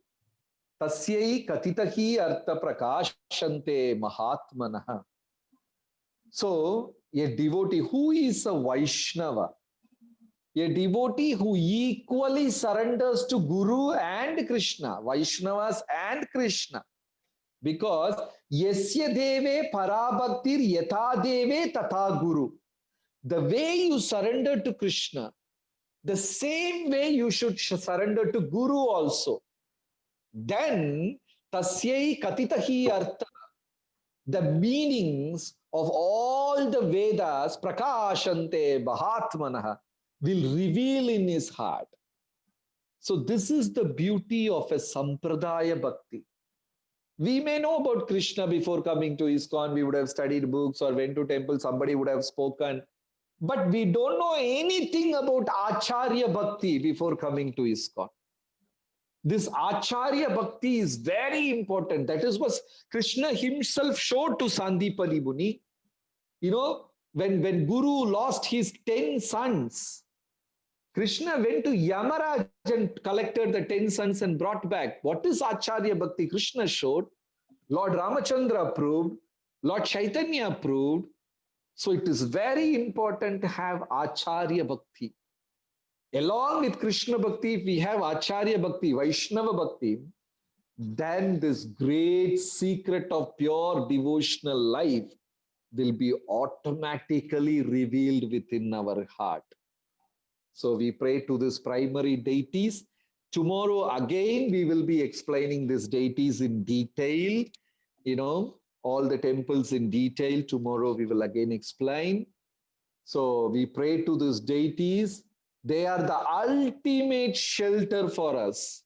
Tasyai katitahi artha prakashante mahatmanah. So a devotee, who is a Vaishnava? A devotee who equally surrenders to Guru and Krishna, Vaishnavas and Krishna. Because yasya deve parabhaktir yata deve tata guru. The way you surrender to Krishna, the same way you should surrender to Guru also. Then tasyai katitahi artha. The meanings of all the Vedas, prakashante mahatmanah, will reveal in his heart. So this is the beauty of a sampradaya bhakti. We may know about Krishna before coming to ISKCON. We would have studied books or went to temple, somebody would have spoken. But we don't know anything about Acharya Bhakti before coming to ISKCON. This Acharya Bhakti is very important. That is what Krishna himself showed to Sandipani Muni. When Guru lost his 10 sons, Krishna went to Yamaraj and collected the 10 sons and brought back. What is Acharya Bhakti? Krishna showed. Lord Ramachandra approved. Lord Chaitanya approved. So it is very important to have Acharya Bhakti. Along with Krishna Bhakti, if we have Acharya Bhakti, Vaishnava Bhakti, then this great secret of pure devotional life will be automatically revealed within our heart. So we pray to these primary deities. Tomorrow again, we will be explaining these deities in detail, all the temples in detail. Tomorrow we will again explain. So we pray to these deities. They are the ultimate shelter for us.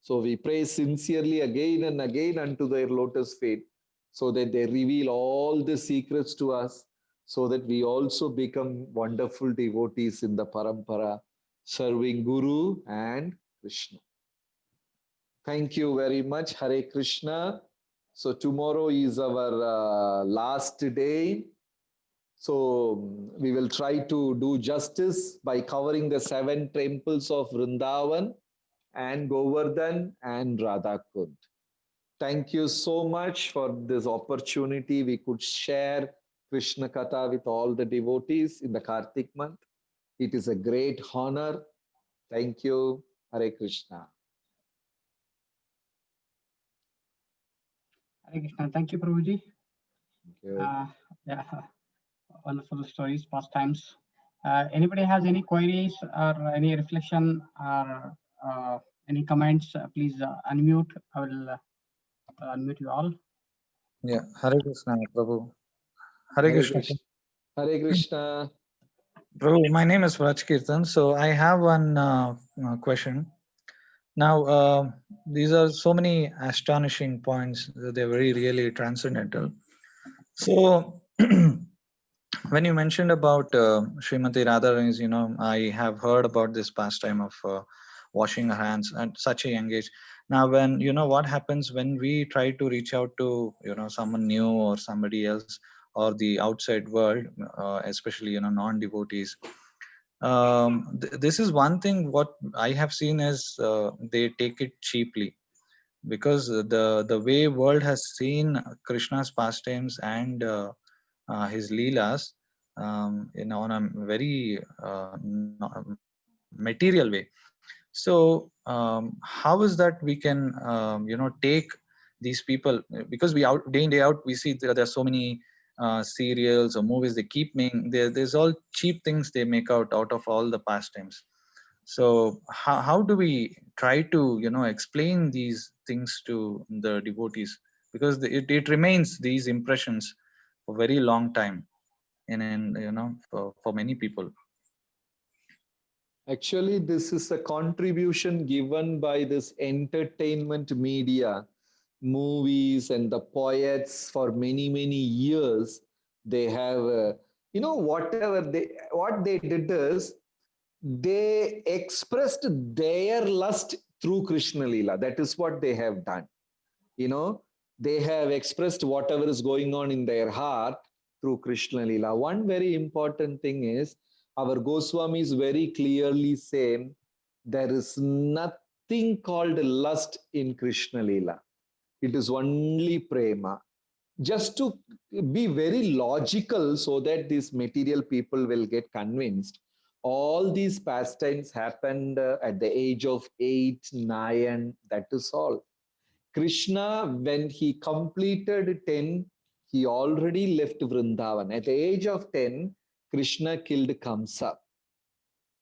So we pray sincerely again and again unto their lotus feet, so that they reveal all the secrets to us, so that we also become wonderful devotees in the parampara, serving Guru and Krishna. Thank you very much. Hare Krishna. So tomorrow is our last day. So we will try to do justice by covering the 7 temples of Vrindavan and Govardhan and Radhakund. Thank you so much for this opportunity. We could share Krishna Katha with all the devotees in the Kartik month. It is a great honor. Thank you. Hare Krishna. Hare Krishna. Thank you, Prabhuji. Thank you. Yeah, wonderful stories, pastimes. Anybody has any queries or any reflection or any comments? Please unmute. I will unmute you all. Yeah, Hare Krishna, Prabhu. Hare Hare Krishna. Krishna. Hare Krishna. Prabhu, my name is Vraj Kirtan. So I have one question. Now, these are so many astonishing points. They're very, really transcendental. So, when you mentioned about Srimati Radharani's, I have heard about this pastime of washing our hands at such a young age. Now, when what happens when we try to reach out to someone new or somebody else or the outside world, especially non-devotees. This is one thing what I have seen is they take it cheaply, because the way world has seen Krishna's pastimes and his leelas, on a very material way. So how is that we can take these people, because we out day in day out we see there are so many serials or movies they keep making. There's all cheap things they make out of all the pastimes. So how do we try to explain these things to the devotees, because it remains these impressions for very long time in for many people. Actually, this is a contribution given by this entertainment media, movies and the poets for many, many years. They have, what they did is they expressed their lust through Krishna Lila. That is what they have done. They have expressed whatever is going on in their heart through Krishna Lila. One very important thing is our Goswamis very clearly say there is nothing called lust in Krishna Lila. It is only prema. Just to be very logical so that these material people will get convinced, all these pastimes happened at the age of 8, 9, that is all. Krishna, when he completed 10, he already left Vrindavan. At the age of 10, Krishna killed Kamsa.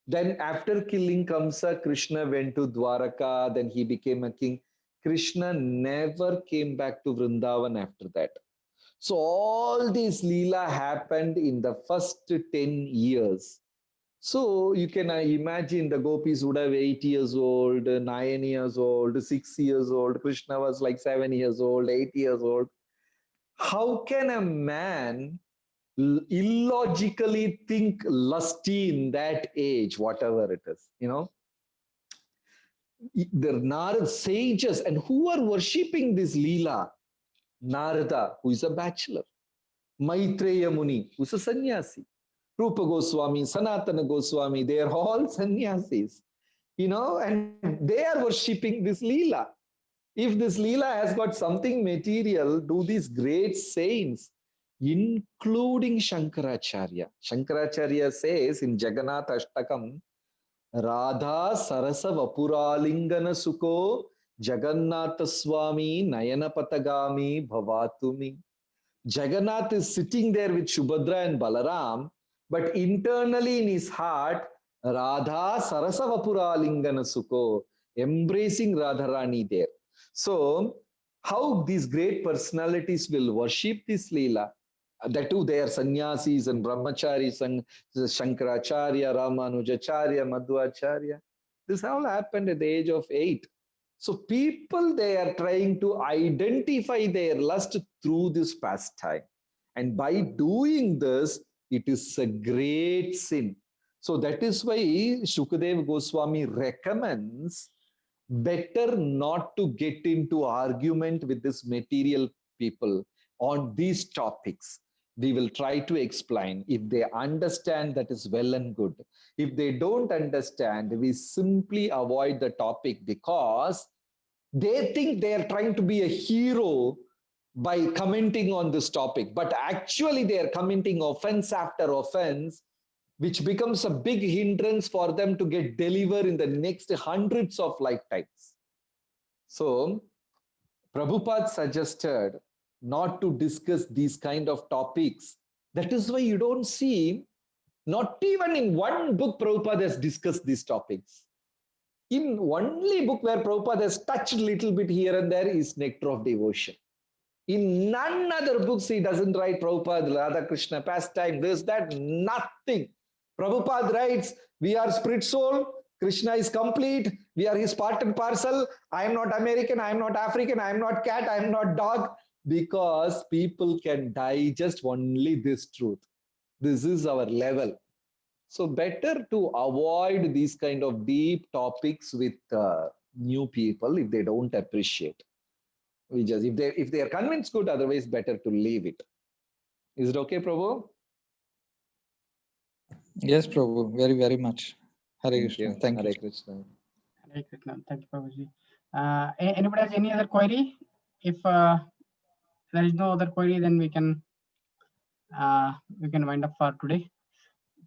Then after killing Kamsa, Krishna went to Dwaraka, then he became a king. Krishna never came back to Vrindavan after that. So all this Leela happened in the first 10 years. So you can imagine the gopis would have 8 years old, 9 years old, 6 years old. Krishna was like 7 years old, 8 years old. How can a man illogically think lusty in that age, whatever it is, The Narad sages, and who are worshipping this Leela? Narada, who is a bachelor. Maitreya Muni, who is a sannyasi. Rupa Goswami, Sanatana Goswami, they are all sannyasis, and they are worshipping this Leela. If this Leela has got something material, do these great saints, including Shankaracharya. Shankaracharya says in Jagannath Ashtakam, Radha Sarasa Vapuralingana Sukho Jagannatha Swami Nayana Patagami Bhavatumi. Jagannath is sitting there with Subhadra and Balaram, but internally in his heart, Radha Sarasa Vapuralingana Sukho, embracing Radharani there. So, how these great personalities will worship this Leela? That too, they are sannyasis and brahmacharis, and Shankaracharya, Ramanujacharya, Madhvacharya. This all happened at the age of 8. So people, they are trying to identify their lust through this pastime. And by doing this, It is a great sin. So that is why Shukadev Goswami recommends better not to get into argument with this material people on these topics. We will try to explain. If they understand, that is well and good. If they don't understand, we simply avoid the topic because they think they are trying to be a hero by commenting on this topic, but actually they are commenting offense after offense, which becomes a big hindrance for them to get delivered in the next hundreds of lifetimes. So Prabhupada suggested not to discuss these kind of topics. That is why you don't see, not even in one book Prabhupada has discussed these topics. In only book where Prabhupada has touched a little bit here and there is Nectar of Devotion. In none other books he doesn't write Prabhupada, Radha Krishna pastime, this, that, nothing. Prabhupada writes, we are spirit soul, Krishna is complete, we are his part and parcel, I am not American, I am not African, I am not cat, I am not dog, because people can digest only this truth. This is our level. So better to avoid these kind of deep topics with new people if they don't appreciate. We just, if they are convinced, good, otherwise better to leave it. Is it okay, Prabhu? Yes, Prabhu, very, very much. Hare Krishna. Thank you. Hare Krishna. Hare Krishna. Thank you, Prabhuji. Anybody has any other query? If there is no other query, then we can wind up for today.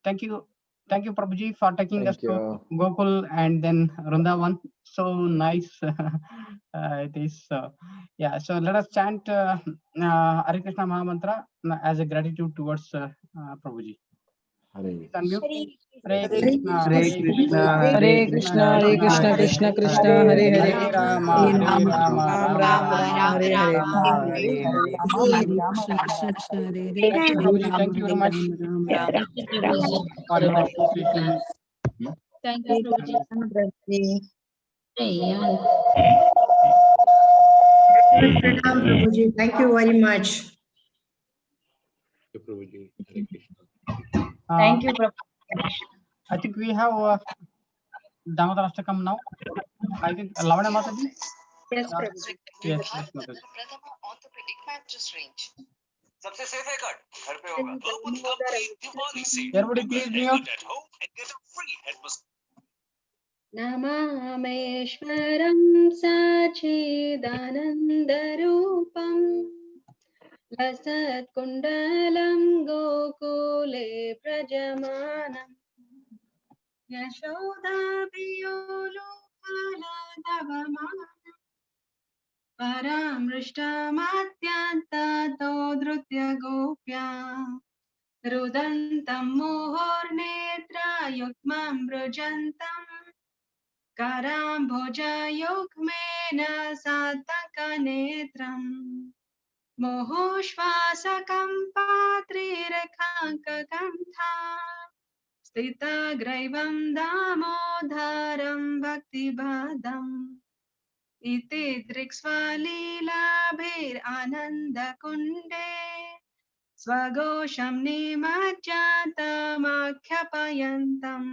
Thank you, Prabhuji, for taking us to Gokul and then Vrindavan. So nice it is. Yeah, so let us chant Hare Krishna Mahamantra as a gratitude towards Prabhuji. Hare Hare Krishna, Hare Krishna, Hare Krishna, Hare Krishna Krishna, Krishna Hare Hare, Hare Rama, Hare Hare Rama, Rama, Ram Rama, Hare Hare. Thank you very much for your association. Thank you, Prabhuji. Thank you very much. Thank you, Prabhuji. I think we have Damodar Ashtakam now. I think Lavanya Mataji. Yes, Prabhuji. Yes, Mataji. सबसे safe है cut घर पे होगा Purple Company Diwali से Everybody please mute. at home and get a free head massage. नमामेश्वरं सच्चिदानन्दरूपं लसत्कुण्डलं गोकुले प्रजमानम् यशोदाभियोलोकलधवमानम् परामृष्टमत्यन्ततो धृत्य Gopya रुदन्तं मुहुर्नेत्रयुग्मं मृजन्तम् कराम्भुजयुग्मेन सातकनेत्रम् मोहोश्वासकं पात्रिरेखाङ्ककण्ठा स्थितग्रैवं दामोदरं भक्तिभादम् इति दृक्स्वलीलाभिरानन्दकुण्डे स्वघोषं निमज्जतमाख्यापयन्तम्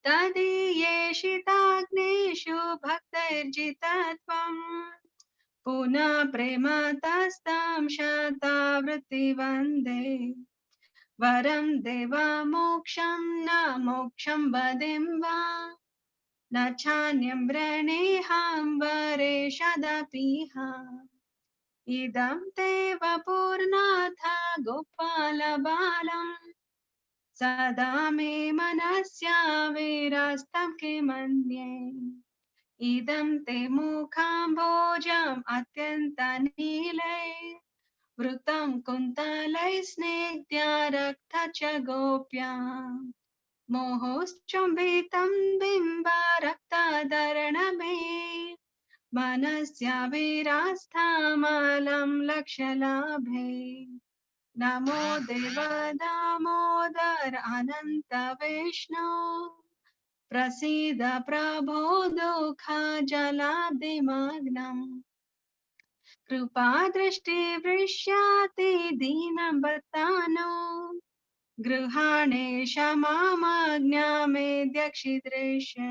तदीयेषिताग्नेषु भक्तैर्जितत्वम् पुनः प्रेम तस्तं शतावृत्तिवन्दे वरं देवमोक्षं न मोक्षं वदिं वा न चान्यं वृणीहां वरेषदपीह इदं ते वपुर्नाथ गोपालबालम् सदा मे मनस्या विरस्तं किमन्ये इदं ते मुखाम्भोजम् अत्यन्तनीलै वृतं कुन्तलै स्निग्ध्या रक्त च गोप्या मोहोश्चुम्बितं बिम्बरक्तधरणमे मनस्या विरास्थामलं लक्ष्यलाभे नमो देव दामोदर अनंत विष्णु प्रसीद प्रभो दुःख जलाब्धिमग्नम् कृपा दृष्टि वृष्याति दीनवतानो गृहाणे क्षमामज्ञामे दक्षिदृशे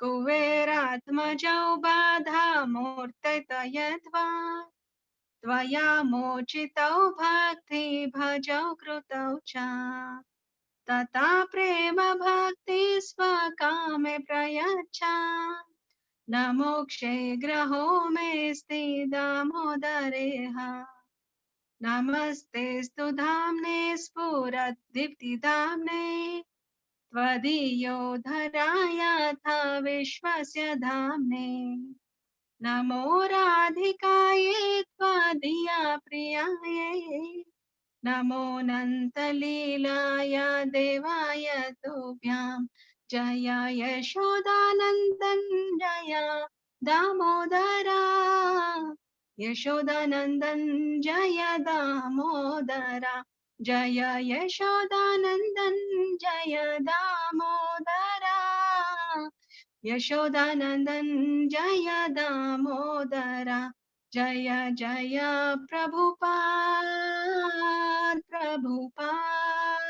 कुबेरात्मजौ बाधा मूर्तयत्वा त्वया मोचितौ भक्ति भजौ कृतौ च तथा प्रेम भक्ति स्वकामे प्रयच्छ न मोक्षे ग्रहो मेऽस्ति दामोदरेह नमस्ते स्तु धाम्ने स्फुरद्दीप्तिधाम्ने त्वदीयोद्धरायाथा विश्वस्य धाम्ने नमो राधिकायै त्वदीया प्रियायै नमो नन्तलीलाय देवाय तुभ्यां जय यशोदानन्दन जय दामोदरा यशोदानन्दन जय दामोदरा जय यशोदानन्दन जय दामोदरा यशोदानन्दन जय दामोदरा जय जय प्रभुपाद प्रभुपाद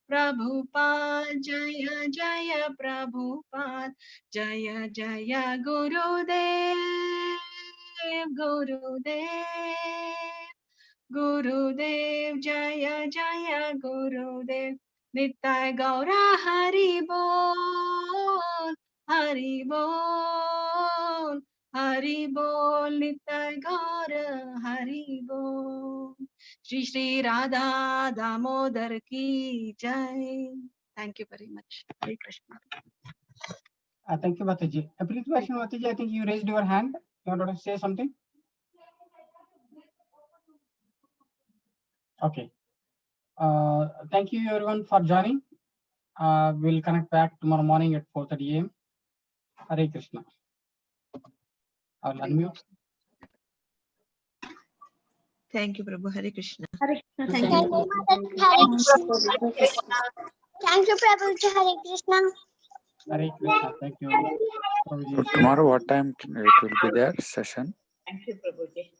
प्रभुपाद जय जय प्रभुपाद जय जय गुरुदेव गुरुदेव गुरुदेव जय जय गुरुदेव नित्य गौरा हरि बोल हरि बोल हरि बोल नित्य गौर हरि बोल श्री श्री राधा दामोदर की जय thank you very much Hare Krishna Thank you, Mataji. Please, Vaishnavi Mataji, I think you raised your hand. You wanted to say something? Okay. Thank you everyone for joining. We'll connect back tomorrow morning at 4:30 a.m. Hare Krishna. I'll unmute. Thank you, Prabhu. Hare Krishna. Thank Thank you. you. Thank you, Prabhuji. Hare Krishna. Hare Krishna. Thank you. Prabhuji. So tomorrow, what time it will be there session? Thank you, Prabhuji.